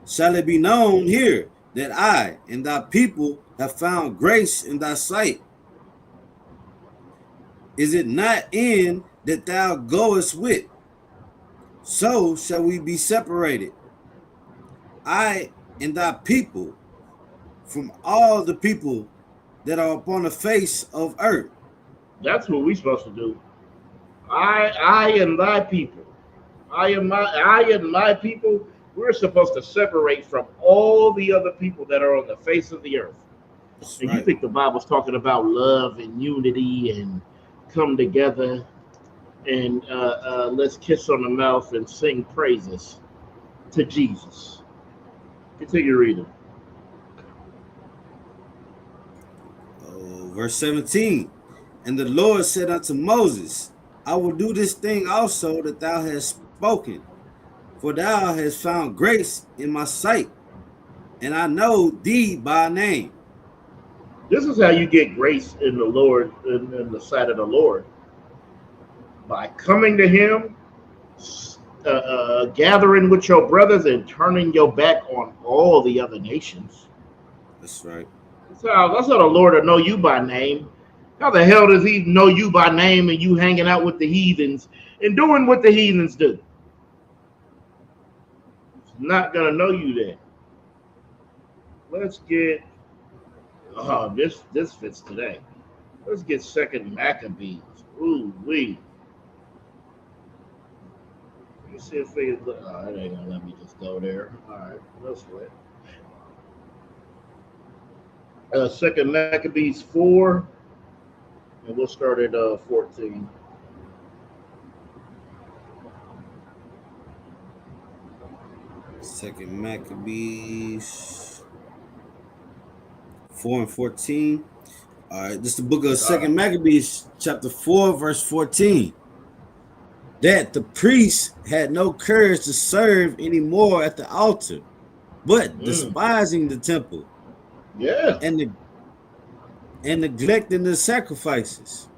[SPEAKER 10] shall it be known here that I and thy people have found grace in thy sight? Is it not in that thou goest with, so shall we be separated, I and thy people, from all the people that are upon the face of earth.
[SPEAKER 9] That's what we're supposed to do. I and thy people. I and my people. We're supposed to separate from all the other people that are on the face of the earth.
[SPEAKER 10] That's
[SPEAKER 9] And you
[SPEAKER 10] right.
[SPEAKER 9] think the Bible's talking about love and unity and come together and let's kiss on the mouth and sing praises to Jesus. Continue reading.
[SPEAKER 10] Verse 17. And the Lord said unto Moses, I will do this thing also that thou hast spoken, for thou hast found grace in my sight, and I know thee by name.
[SPEAKER 9] This is how you get grace in the Lord, in the sight of the Lord, by coming to Him, gathering with your brothers, and turning your back on all the other nations.
[SPEAKER 10] That's right.
[SPEAKER 9] That's how the Lord will know you by name. How the hell does He know you by name and you hanging out with the heathens and doing what the heathens do? He's not gonna know you then. Let's get this fits today. Let's get Second Maccabees. Ooh wee. Let me see if they. It ain't gonna let me just go there. All right, let's wait. Second Maccabees 4, and we'll start at 14.
[SPEAKER 10] Second Maccabees 4 and 14. All right, this is the book of Second Maccabees, chapter 4, verse 14. That the priests had no courage to serve anymore at the altar, but despising the temple,
[SPEAKER 9] Yeah,
[SPEAKER 10] and neglecting the sacrifices,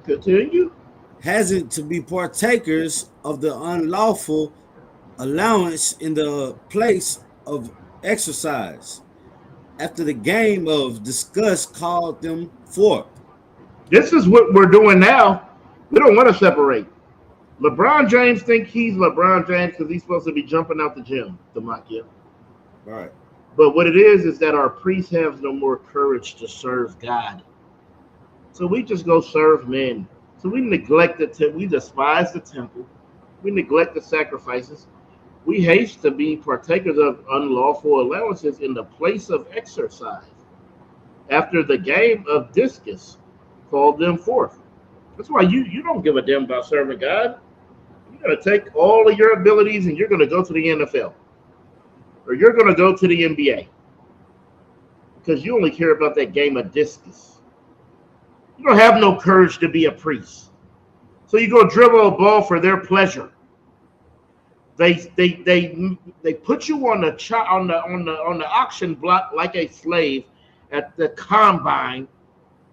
[SPEAKER 9] Continue.
[SPEAKER 10] hasn't to be partakers of the unlawful allowance in the place of exercise, after the game of disgust called them forth.
[SPEAKER 9] This is what we're doing now. We don't want to separate. LeBron James think he's LeBron James because he's supposed to be jumping out the gym, Demakia.
[SPEAKER 10] Right.
[SPEAKER 9] But what it is that our priests have no more courage to serve God. So we just go serve men. So we neglect the temple. We despise the temple. We neglect the sacrifices. We haste to be partakers of unlawful allowances in the place of exercise. After the game of discus called them forth. That's why you don't give a damn about serving God. You're going to take all of your abilities and you're going to go to the NFL. Or you're going to go to the NBA. Because you only care about that game of discus. You don't have no courage to be a priest. So you go dribble a ball for their pleasure. They put you on the auction block like a slave at the combine,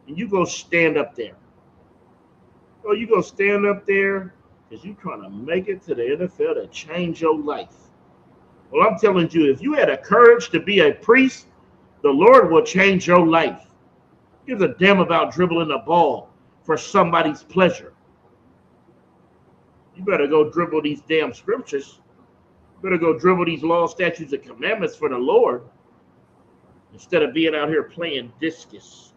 [SPEAKER 9] and you go stand up there. Oh, you go stand up there because you're trying to make it to the NFL to change your life. Well, I'm telling you, if you had a courage to be a priest, the Lord will change your life. He gives a damn about dribbling a ball for somebody's pleasure. You better go dribble these damn scriptures. You better go dribble these law, statutes, and commandments for the Lord instead of being out here playing discus.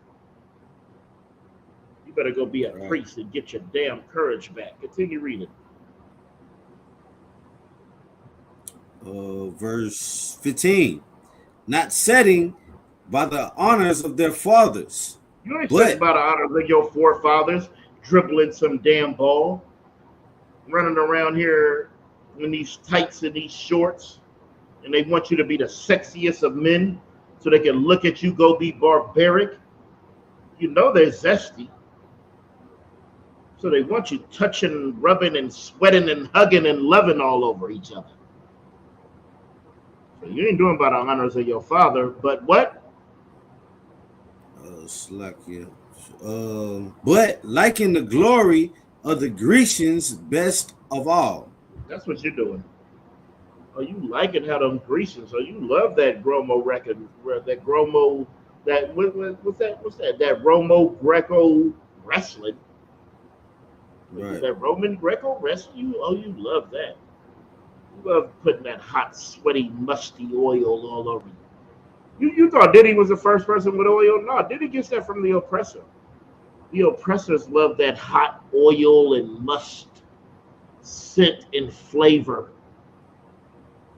[SPEAKER 9] You better go be a priest and get your damn courage back. Continue reading.
[SPEAKER 10] Verse 15. Not setting by the honors of their fathers.
[SPEAKER 9] You ain't setting by the honors of your forefathers, dribbling some damn ball, running around here in these tights and these shorts, and they want you to be the sexiest of men so they can look at you, go be barbaric. You know they're zesty. So they want you touching and rubbing and sweating and hugging and loving all over each other. So you ain't doing by the honors of your father, but what?
[SPEAKER 10] But liking the glory of the Grecians best of all.
[SPEAKER 9] That's what you're doing. Oh, you liking how them Grecians? Oh, you love that Gromo record, that Gromo, what's that? That Romo Greco wrestling.
[SPEAKER 10] Right.
[SPEAKER 9] That Roman Greco rescue? Oh, you love that. You love putting that hot, sweaty, musty oil all over you. You thought Diddy was the first person with oil? No, Diddy gets that from the oppressor. The oppressors love that hot oil and must, scent and flavor.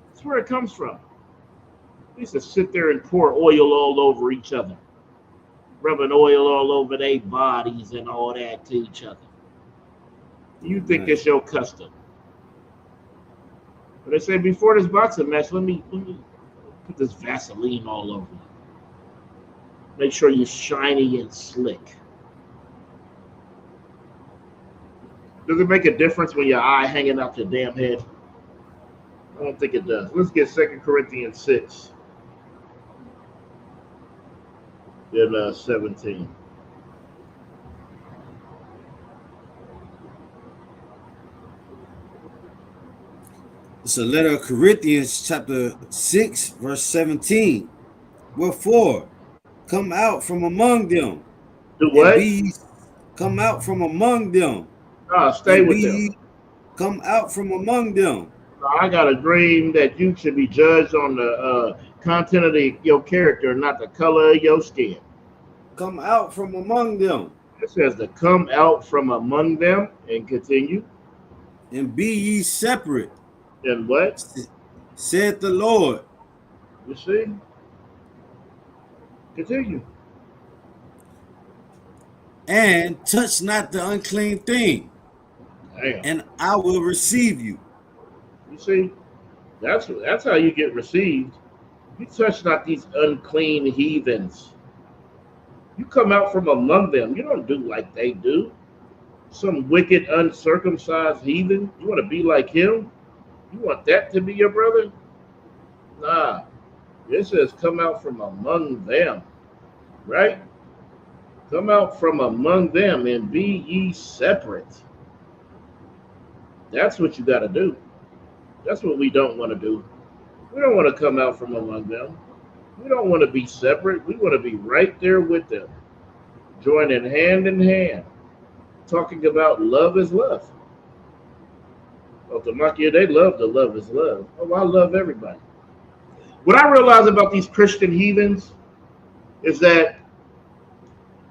[SPEAKER 9] That's where it comes from. They used to sit there and pour oil all over each other, rubbing oil all over their bodies and all that to each other. You think it's your custom? But they say before this boxing match, let me put this Vaseline all over you. Make sure you're shiny and slick. Does it make a difference when your eye hanging out your damn head? I don't think it does. Let's get 2 Corinthians 6 and 17.
[SPEAKER 10] It's a letter of Corinthians chapter 6, verse 17. Wherefore, come out from among them.
[SPEAKER 9] Do what?
[SPEAKER 10] Come out from among them.
[SPEAKER 9] Stay with them.
[SPEAKER 10] Come out from among them.
[SPEAKER 9] I got a dream that you should be judged on the content of your character, not the color of your skin.
[SPEAKER 10] Come out from among them.
[SPEAKER 9] It says to come out from among them and continue.
[SPEAKER 10] And be ye separate.
[SPEAKER 9] And what?
[SPEAKER 10] Said the Lord.
[SPEAKER 9] You see? Continue.
[SPEAKER 10] And touch not the unclean thing.
[SPEAKER 9] Damn.
[SPEAKER 10] And I will receive you.
[SPEAKER 9] You see? That's how you get received. You touch not these unclean heathens. You come out from among them. You don't do like they do. Some wicked, uncircumcised heathen. You want to be like him? You want that to be your brother? Nah. It says come out from among them. Right? Come out from among them and be ye separate. That's what you got to do. That's what we don't want to do. We don't want to come out from among them. We don't want to be separate. We want to be right there with them, joining hand in hand, talking about love is love. Well, Tamakia, they love the love is love. Oh, I love everybody. What I realize about these Christian heathens is that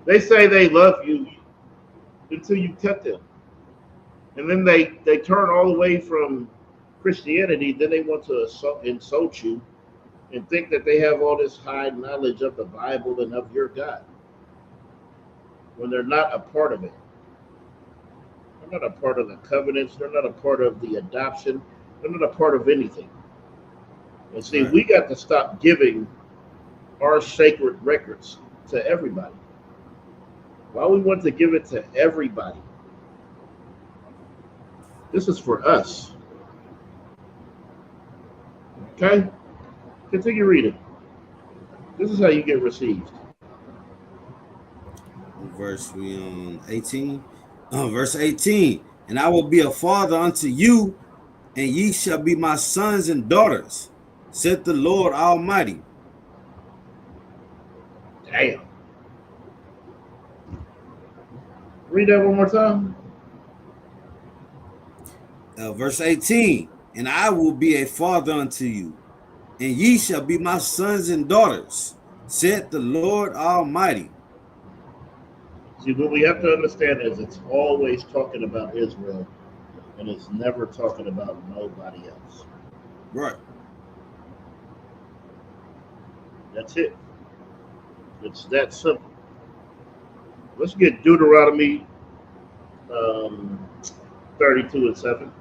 [SPEAKER 9] they say they love you until you cut them. And then they turn all the way from Christianity, then they want to insult you and think that they have all this high knowledge of the Bible and of your God when they're not a part of it. They're not a part of the covenants. They're not a part of the adoption. They're not a part of anything. And see, we got to stop giving our sacred records to everybody. Why we want to give it to everybody? This is for us. Okay? Continue reading. This is how you get received.
[SPEAKER 10] Verse 18. Verse 18. And I will be a father unto you, and ye shall be my sons and daughters, said the Lord Almighty.
[SPEAKER 9] Damn. Read that one more time.
[SPEAKER 10] Verse 18. And I will be a father unto you, and ye shall be my sons and daughters, said the Lord Almighty.
[SPEAKER 9] See, what we have to understand is it's always talking about Israel, and it's never talking about nobody else.
[SPEAKER 10] Right.
[SPEAKER 9] That's it. It's that simple. Let's get Deuteronomy 32 and 7.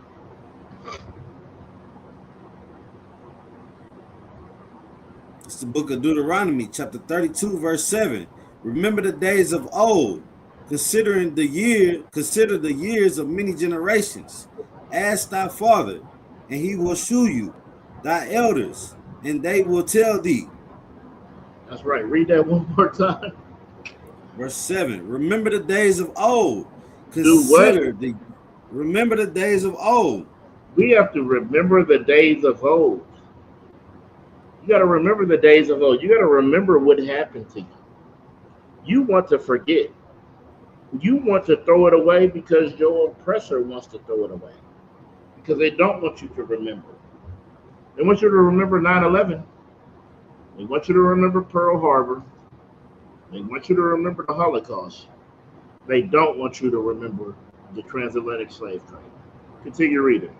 [SPEAKER 10] It's the book of Deuteronomy, chapter 32, verse 7. Remember the days of old, consider the years of many generations. Ask thy father, and he will shew you, thy elders, and they will tell thee.
[SPEAKER 9] That's right. Read that one more time.
[SPEAKER 10] Verse 7. Remember the days of old. Remember the days of old.
[SPEAKER 9] We have to remember the days of old. You got to remember the days of old. You got to remember what happened to you. You want to forget You want to throw it away because your oppressor wants to throw it away. Because they don't want you to remember. They want you to remember 9/11. They want you to remember Pearl Harbor. They want you to remember the Holocaust. They don't want you to remember the transatlantic slave trade. Continue reading.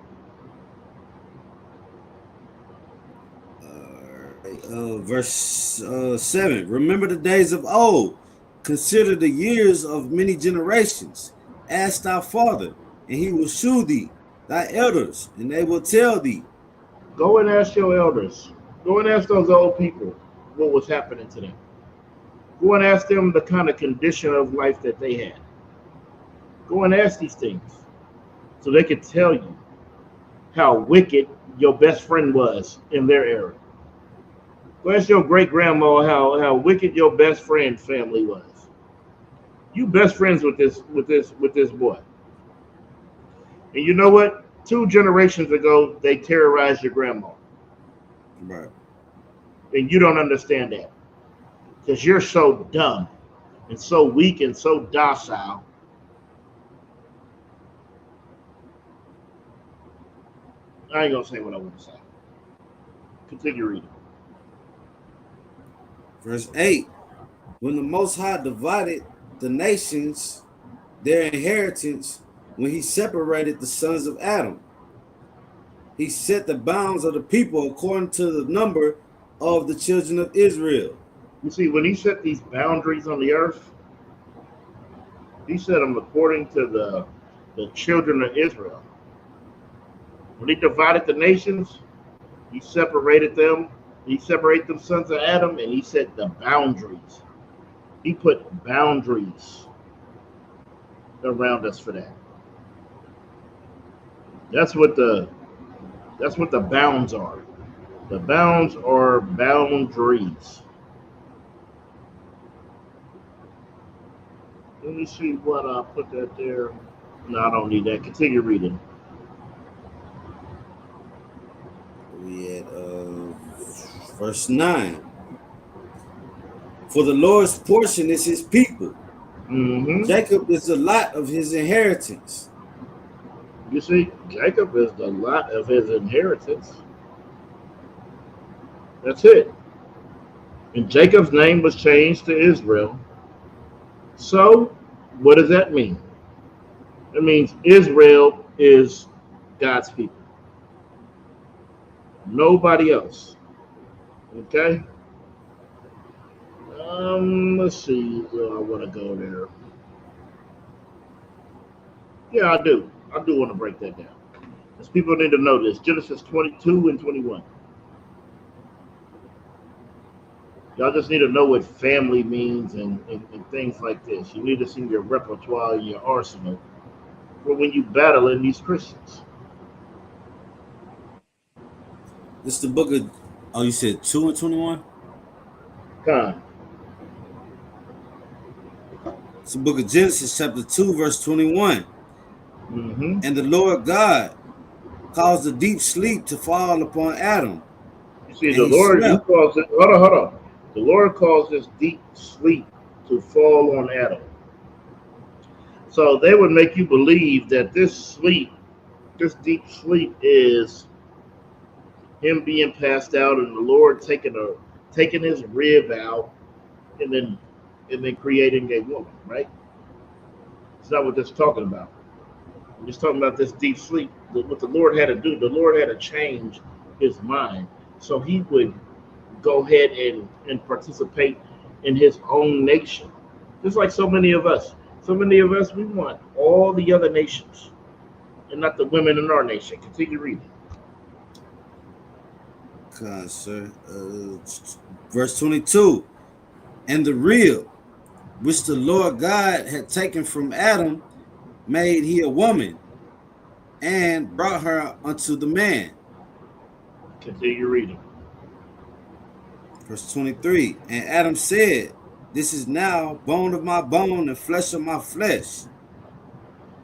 [SPEAKER 10] Verse 7. Remember the days of old. Consider the years of many generations. Ask thy father, and he will shew thee, thy elders, and they will tell thee.
[SPEAKER 9] Go and ask your elders. Go and ask those old people what was happening to them. Go and ask them the kind of condition of life that they had. Go and ask these things so they can tell you how wicked your best friend was in their era. Go ask your great grandma how wicked your best friend family was. You best friends with this boy. And you know what? 2 generations ago, they terrorized your grandma.
[SPEAKER 10] Right.
[SPEAKER 9] And you don't understand that. Because you're so dumb and so weak and so docile. I ain't gonna say what I want to say. Continue reading.
[SPEAKER 10] Verse 8. When the Most High divided the nations, their inheritance, when he separated the sons of Adam, he set the bounds of the people according to the number of the children of Israel.
[SPEAKER 9] You see, when he set these boundaries on the earth, he set them according to the children of Israel. When he divided the nations, he separated them. He separated them sons of Adam, and he set the boundaries. He put boundaries around us for that. That's what the bounds are. The bounds are boundaries. Let me see what I put that there. No, I don't need that. Continue reading.
[SPEAKER 10] We at verse 9. For the Lord's portion is his people.
[SPEAKER 9] Mm-hmm.
[SPEAKER 10] Jacob is the lot of his inheritance.
[SPEAKER 9] You see, Jacob is the lot of his inheritance. That's it. And Jacob's name was changed to Israel. So, what does that mean? It means Israel is God's people. Nobody else. Okay? Let's see where I want to go there. Yeah, I do. I do want to break that down. Because people need to know this. Genesis 22 and 21. Y'all just need to know what family means and things like this. You need to see your repertoire and your arsenal for when you battle in these Christians.
[SPEAKER 10] This is the book of, oh, you said 2 and 21?
[SPEAKER 9] Con.
[SPEAKER 10] It's the book of Genesis, chapter 2, verse 21.
[SPEAKER 9] Mm-hmm.
[SPEAKER 10] And the Lord God caused a deep sleep to fall upon Adam.
[SPEAKER 9] You see, the Lord, he caused it, hold on. The Lord caused this deep sleep to fall on Adam. So they would make you believe that this sleep, this deep sleep is him being passed out and the Lord taking his rib out and then creating a woman, right? It's not what this is talking about. We're just talking about this deep sleep. What the Lord had to do, the Lord had to change his mind so he would go ahead and participate in his own nation. Just like so many of us. So many of us, we want all the other nations and not the women in our nation. Continue reading.
[SPEAKER 10] Okay, sir. Verse 22. And the rib which the Lord God had taken from Adam made he a woman and brought her unto the man.
[SPEAKER 9] Continue reading.
[SPEAKER 10] Verse 23. And Adam said, this is now bone of my bone and flesh of my flesh.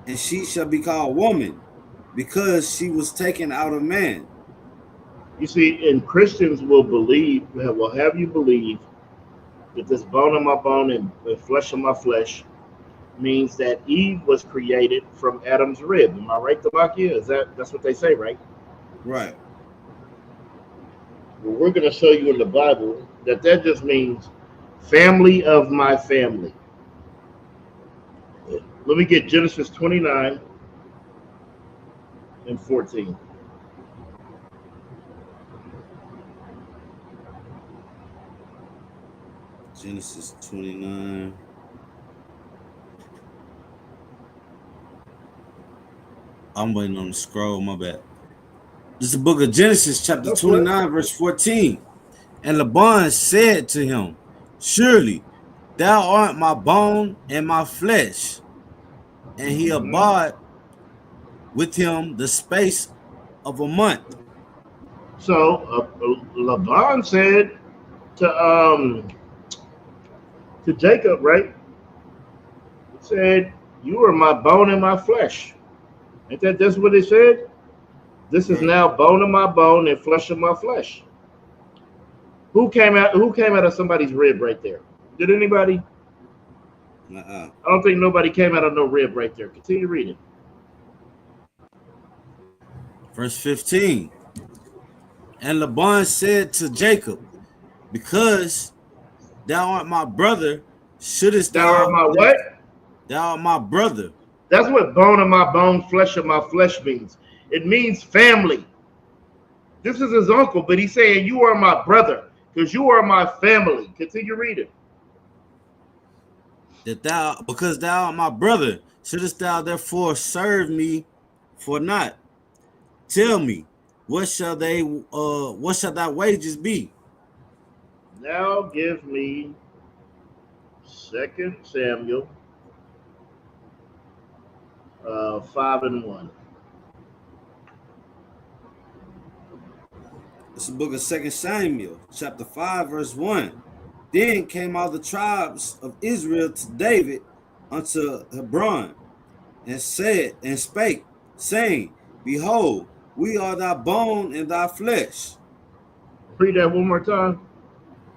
[SPEAKER 10] And she shall be called woman because she was taken out of man.
[SPEAKER 9] You see, and Christians will have you believe that this bone of my bone and flesh of my flesh means that Eve was created from Adam's rib. Am I right, Tabakia? That's what they say, right?
[SPEAKER 10] Right.
[SPEAKER 9] Well, we're going to show you in the Bible that just means family of my family. Let me get Genesis 29 and 14.
[SPEAKER 10] Genesis 29. I'm waiting on the scroll, my bad. This is the book of Genesis, chapter 29, verse 14. And Laban said to him, surely thou art my bone and my flesh. And he abode with him the space of a month.
[SPEAKER 9] So Laban said to Jacob, right? He said, you are my bone and my flesh. Ain't that's what it said? This is now bone of my bone and flesh of my flesh. Who came out of somebody's rib right there? Did anybody? I don't think nobody came out of no rib right there. Continue reading.
[SPEAKER 10] Verse 15. And Laban said to Jacob, because thou art my brother, shouldest
[SPEAKER 9] thou art my what?
[SPEAKER 10] Thou art my brother.
[SPEAKER 9] That's what bone of my bone, flesh of my flesh means. It means family. This is his uncle, but he's saying you are my brother because you are my family. Continue reading.
[SPEAKER 10] Because thou art my brother, shouldest thou therefore serve me for naught? Tell me, what shall thy wages be?
[SPEAKER 9] Now give me 2 Samuel 5:1.
[SPEAKER 10] It's the book of 2 Samuel, chapter 5, verse 1. Then came all the tribes of Israel to David unto Hebron, and spake, saying, behold, we are thy bone and thy flesh.
[SPEAKER 9] Read that one more time.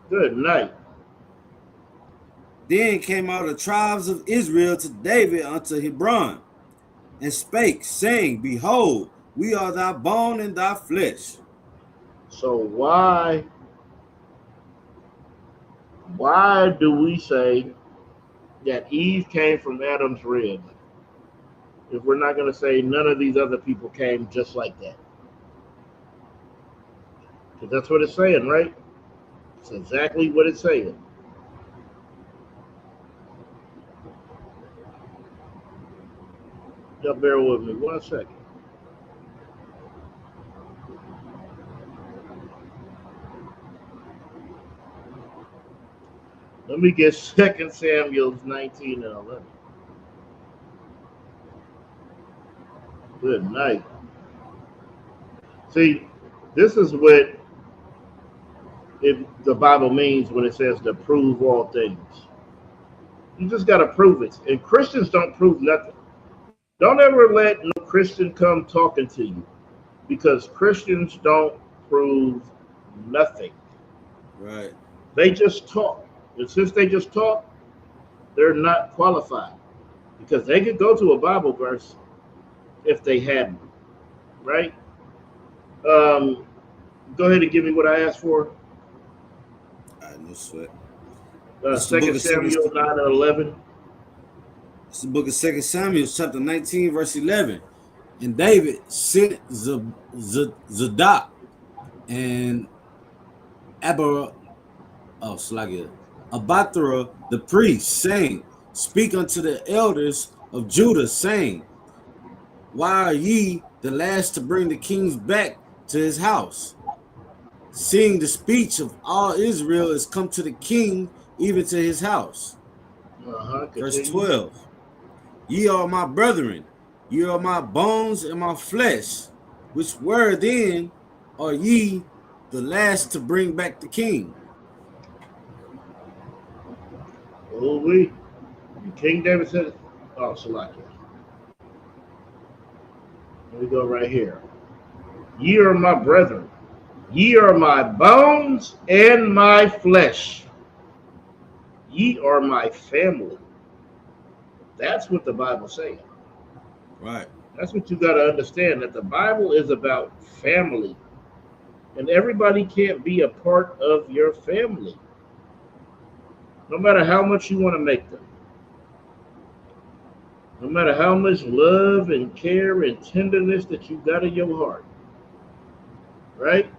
[SPEAKER 9] Good night.
[SPEAKER 10] Then came all the tribes of Israel to David unto Hebron, and spake, saying, behold, we are thy bone and thy flesh.
[SPEAKER 9] So why do we say that Eve came from Adam's rib if we're not going to say none of these other people came just like that? Because that's what it's saying, right? It's exactly what it's saying. Y'all bear with me 1 second. Let me get 2 Samuel 19 and 11. Good night. See, this is what the Bible means when it says to prove all things. You just got to prove it. And Christians don't prove nothing. Don't ever let no Christian come talking to you, because Christians don't prove nothing.
[SPEAKER 10] Right.
[SPEAKER 9] They just talk. And since they just talk, they're not qualified, because they could go to a Bible verse if they hadn't. Right? Go ahead and give me what I asked for.
[SPEAKER 10] No sweat.
[SPEAKER 9] 2 Samuel 9 and 11.
[SPEAKER 10] It's the book of 2 Samuel, chapter 19, verse 11. And David sent Zadok and Abiathar the priest, saying, speak unto the elders of Judah, saying, why are ye the last to bring the kings back to his house? Seeing the speech of all Israel is come to the king, even to his house. Verse 12. Ye are my brethren, ye are my bones and my flesh. Which were then are ye the last to bring back the king?
[SPEAKER 9] Oh, King David said, oh, Salakia. Let me go right here. Ye are my brethren, ye are my bones and my flesh. Ye are my family. That's what the Bible's saying.
[SPEAKER 10] Right.
[SPEAKER 9] That's what you got to understand, that the Bible is about family. And everybody can't be a part of your family, no matter how much you want to make them. No matter how much love and care and tenderness that you got in your heart. Right?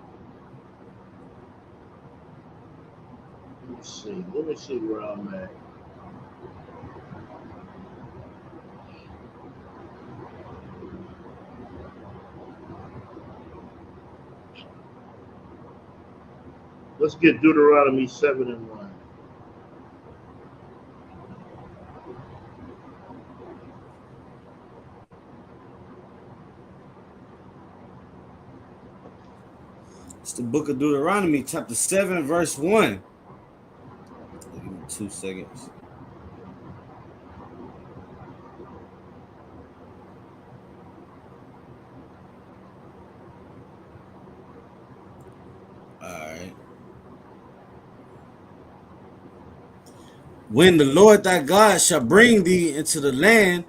[SPEAKER 9] Let me see where I'm at. Let's get Deuteronomy 7:1.
[SPEAKER 10] It's the book of Deuteronomy, chapter 7, verse 1. Give me 2 seconds. All right. When the Lord thy God shall bring thee into the land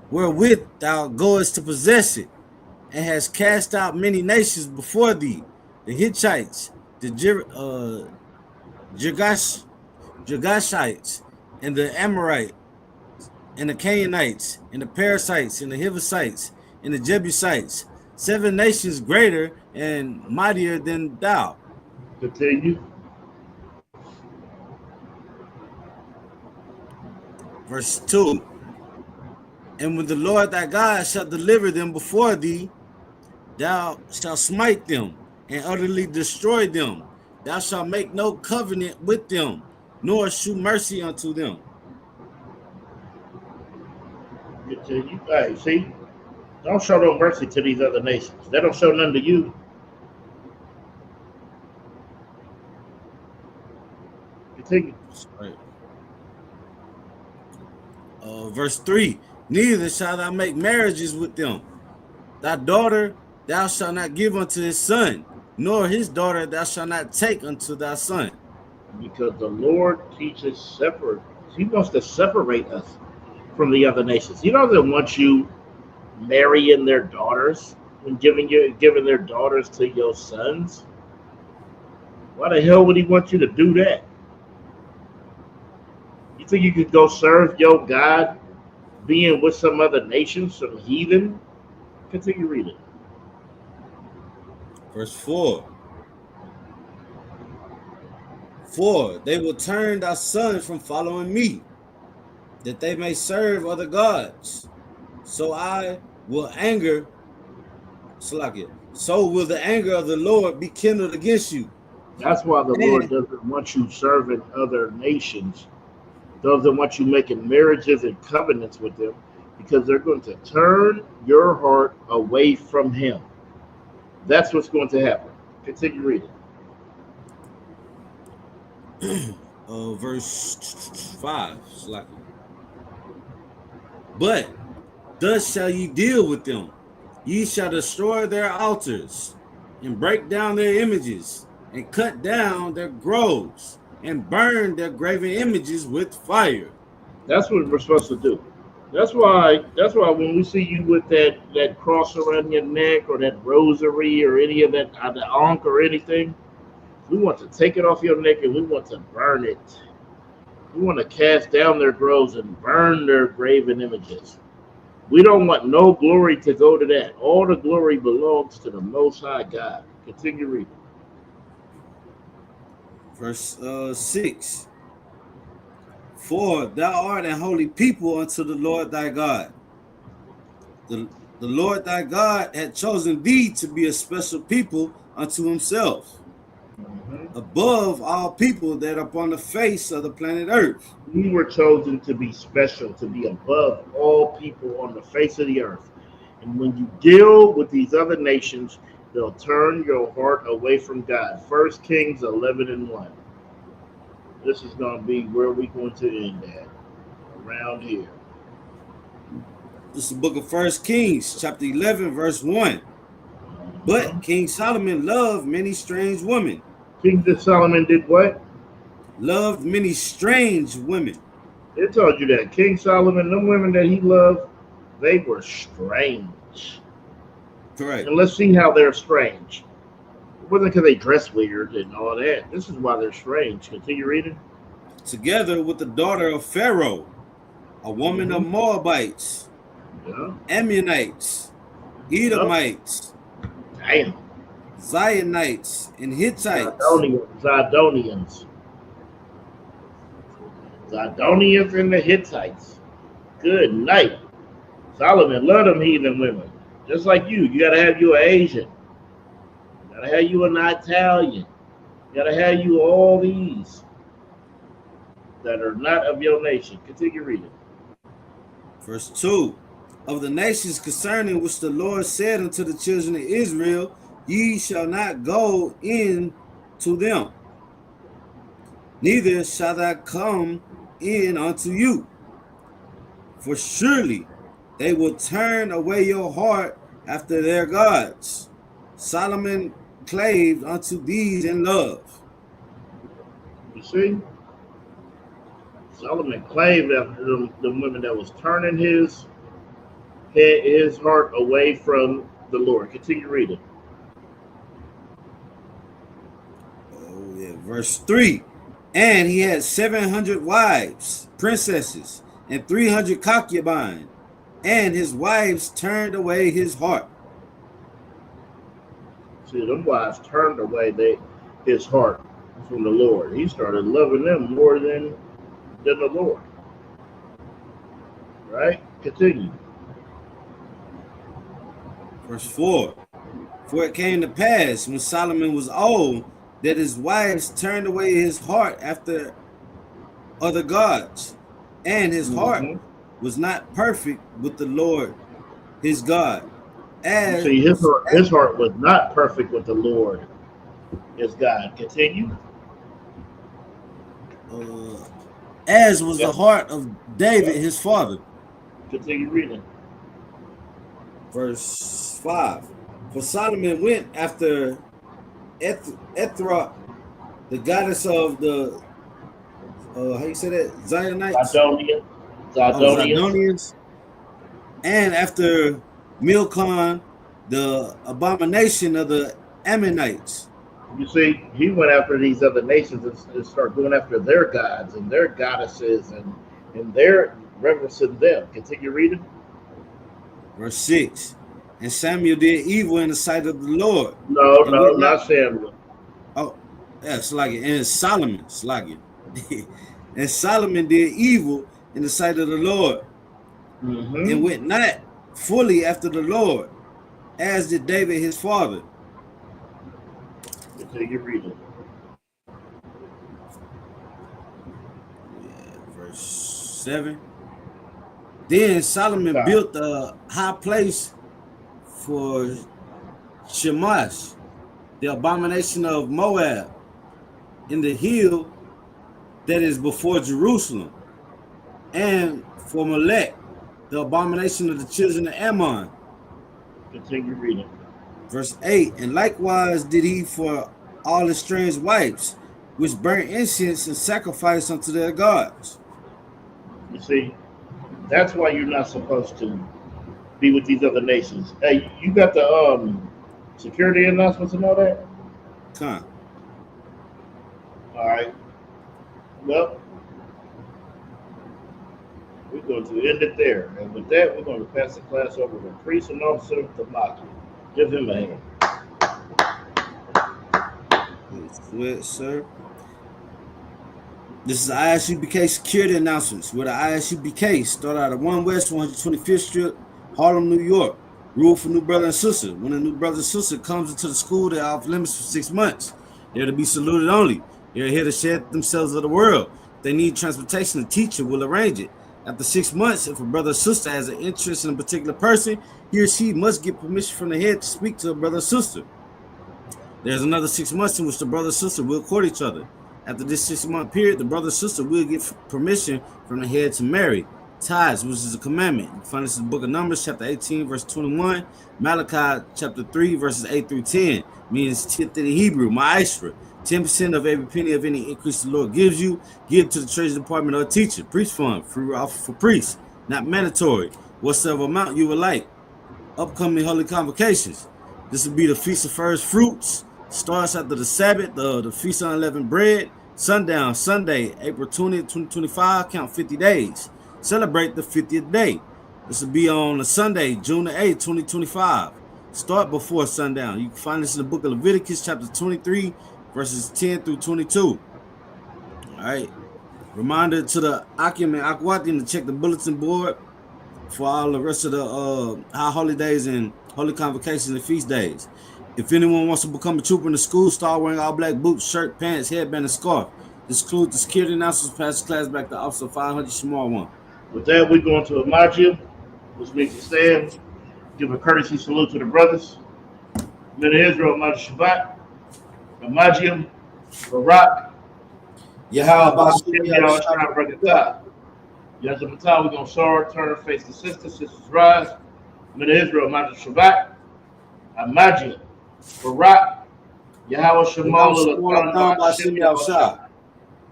[SPEAKER 10] wherewith thou goest to possess it, and has cast out many nations before thee, the Hittites, the Girgashites, and the Amorites, and the Canaanites, and the Perizzites, and the Hivites, and the Jebusites, 7 nations greater and mightier than thou.
[SPEAKER 9] Continue.
[SPEAKER 10] Verse 2. And when the Lord thy God shall deliver them before thee, thou shalt smite them and utterly destroy them. Thou shalt make no covenant with them, nor shew mercy unto them.
[SPEAKER 9] Continue. Hey, see? Don't show no mercy to these other nations. They don't show none to you. Continue.
[SPEAKER 10] Right. Verse 3. Neither shalt thou make marriages with them. Thy daughter thou shalt not give unto his son, nor his daughter thou shalt not take unto thy son.
[SPEAKER 9] Because the Lord teaches separate. He wants to separate us from the other nations. He doesn't want you marrying their daughters and giving their daughters to your sons. Why the hell would he want you to do that? You think you could go serve your God being with some other nation, some heathen? Continue reading.
[SPEAKER 10] Verse 4. For they will turn thy son from following me, that they may serve other gods. So I will anger, so will the anger of the Lord be kindled against you.
[SPEAKER 9] That's why the Lord doesn't want you serving other nations. Doesn't want you making marriages and covenants with them, because they're going to turn your heart away from him. That's what's going to happen. Continue reading.
[SPEAKER 10] Verse 5. But thus shall ye deal with them. Ye shall destroy their altars, and break down their images, and cut down their groves, and burn their graven images with fire.
[SPEAKER 9] That's what we're supposed to do. That's why when we see you with that cross around your neck, or that rosary, or any of that, the ankh or anything, we want to take it off your neck and we want to burn it. We want to cast down their groves and burn their graven images. We don't want no glory to go to that. All the glory belongs to the Most High God. Continue reading.
[SPEAKER 10] Verse 6. For thou art an holy people unto the Lord thy God. The Lord thy God had chosen thee to be a special people unto himself, above all people that are upon the face of the planet Earth.
[SPEAKER 9] We were chosen to be special, to be above all people on the face of the earth. And when you deal with these other nations, they'll turn your heart away from God. 1 Kings 11:1. This is going to be where we're going to end at, around here.
[SPEAKER 10] This is the book of 1 Kings, chapter 11, verse 1. But King Solomon loved many strange women.
[SPEAKER 9] King Solomon did what?
[SPEAKER 10] Loved many strange women.
[SPEAKER 9] It told you that King Solomon, them women that he loved, they were strange.
[SPEAKER 10] Correct.
[SPEAKER 9] And let's see how they're strange. It wasn't because they dress weird and all that. This is why they're strange. Continue reading.
[SPEAKER 10] Together with the daughter of Pharaoh, a woman of Moabites, Ammonites, Edomites,
[SPEAKER 9] Damn.
[SPEAKER 10] Zionites, and Hittites.
[SPEAKER 9] Zidonians and the Hittites. Good night. Solomon loved them heathen women. Just like you. You gotta have you an Asian. You gotta have you an Italian. You gotta have you all these that are not of your nation. Continue reading.
[SPEAKER 10] Verse 2. Of the nations concerning which the Lord said unto the children of Israel, ye shall not go in to them, neither shall they come in unto you. For surely they will turn away your heart after their gods. Solomon clave unto these in love.
[SPEAKER 9] You see? Solomon clave after the women that was turning his heart away from the Lord. Continue reading.
[SPEAKER 10] Oh yeah, verse 3. And he had 700 wives, princesses, and 300 concubines, and his wives turned away his heart.
[SPEAKER 9] See, them wives turned away his heart from the Lord. He started loving them more than the Lord. Right? Continue.
[SPEAKER 10] Verse 4. For it came to pass when Solomon was old that his wives turned away his heart after other gods, and his heart was not perfect with the Lord his God.
[SPEAKER 9] See, his heart was not perfect with the Lord his God. Continue.
[SPEAKER 10] As was the heart of David his father.
[SPEAKER 9] Continue reading.
[SPEAKER 10] Verse 5. For Solomon went after Ethra, the goddess of the how you say that? Zionites? Zidonians. And after Milcom, the abomination of the Ammonites.
[SPEAKER 9] You see, he went after these other nations and started going after their gods and their goddesses and their reverencing them. Continue reading.
[SPEAKER 10] Verse 6. And Samuel did evil in the sight of the Lord.
[SPEAKER 9] No, not Samuel.
[SPEAKER 10] Oh, yeah, Slaggy. And Solomon, Slaggy. And Solomon did evil in the sight of the Lord, and went not fully after the Lord, as did David his father.
[SPEAKER 9] Continue reading.
[SPEAKER 10] Verse 7. Then Solomon built a high place for Shemash, the abomination of Moab, in the hill that is before Jerusalem, and for Molech, the abomination of the children of Ammon.
[SPEAKER 9] Continue reading.
[SPEAKER 10] Verse 8. And likewise did he for all his strange wives, which burnt incense and sacrifice unto their gods.
[SPEAKER 9] You see, that's why you're not supposed to be with these other nations. Hey, you got the security announcements and all that?
[SPEAKER 10] Huh.
[SPEAKER 9] All right. Well, we're going to end it there. And with that, we're going to pass the class over to Priest and Officer Tamaki. Give him a hand.
[SPEAKER 10] Sweat, sir. This is ISUBK security announcements, where the ISUBK start out at 1 West 125th Street, Harlem, New York. Rule for new brother and sister. When a new brother and sister comes into the school, they're off limits for 6 months. They're to be saluted only. They're here to share themselves of the world. If they need transportation, the teacher will arrange it. After 6 months, if a brother or sister has an interest in a particular person, he or she must get permission from the head to speak to a brother or sister. There's another 6 months in which the brother or sister will court each other. After this 6-month period, the brother or sister will get permission from the head to marry. Tithes, which is a commandment. You find this in the book of Numbers, chapter 18, verse 21. Malachi, chapter 3, verses 8 through 10. Means tenth in the Hebrew, ma'asra. 10% of every penny of any increase the Lord gives you, give to the Treasury Department or teacher. Priest fund, free offer for priests, not mandatory. Whatsoever amount you would like. Upcoming holy convocations. This will be the Feast of First Fruits. Starts after the Sabbath, the Feast of Unleavened Bread. Sundown, Sunday, April 20th, 2025. Count 50 days. Celebrate the 50th day. This will be on a Sunday, June the 8th, 2025. Start before sundown. You can find this in the book of Leviticus, chapter 23, verses 10 through 22. All right. Reminder to the Akim and Akwatim to check the bulletin board for all the rest of the high holidays and holy convocations and feast days. If anyone wants to become a trooper in the school, start wearing all black boots, shirt, pants, headband, and scarf. This includes the security announcements, pass the class back to Officer 500 Small One.
[SPEAKER 9] With that, we're going to Imagine, which means to stand, give a courtesy salute to the brothers. Men of Israel, Imagine Shabbat, Imagine, Barak,
[SPEAKER 10] Yahweh,
[SPEAKER 9] Yazamata, we're going to soar, turn, face the sisters rise. Men of Israel, Imagine Shabbat, Imagine, Barak, Yahweh Shemal,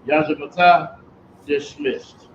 [SPEAKER 9] Yazamata, dismissed.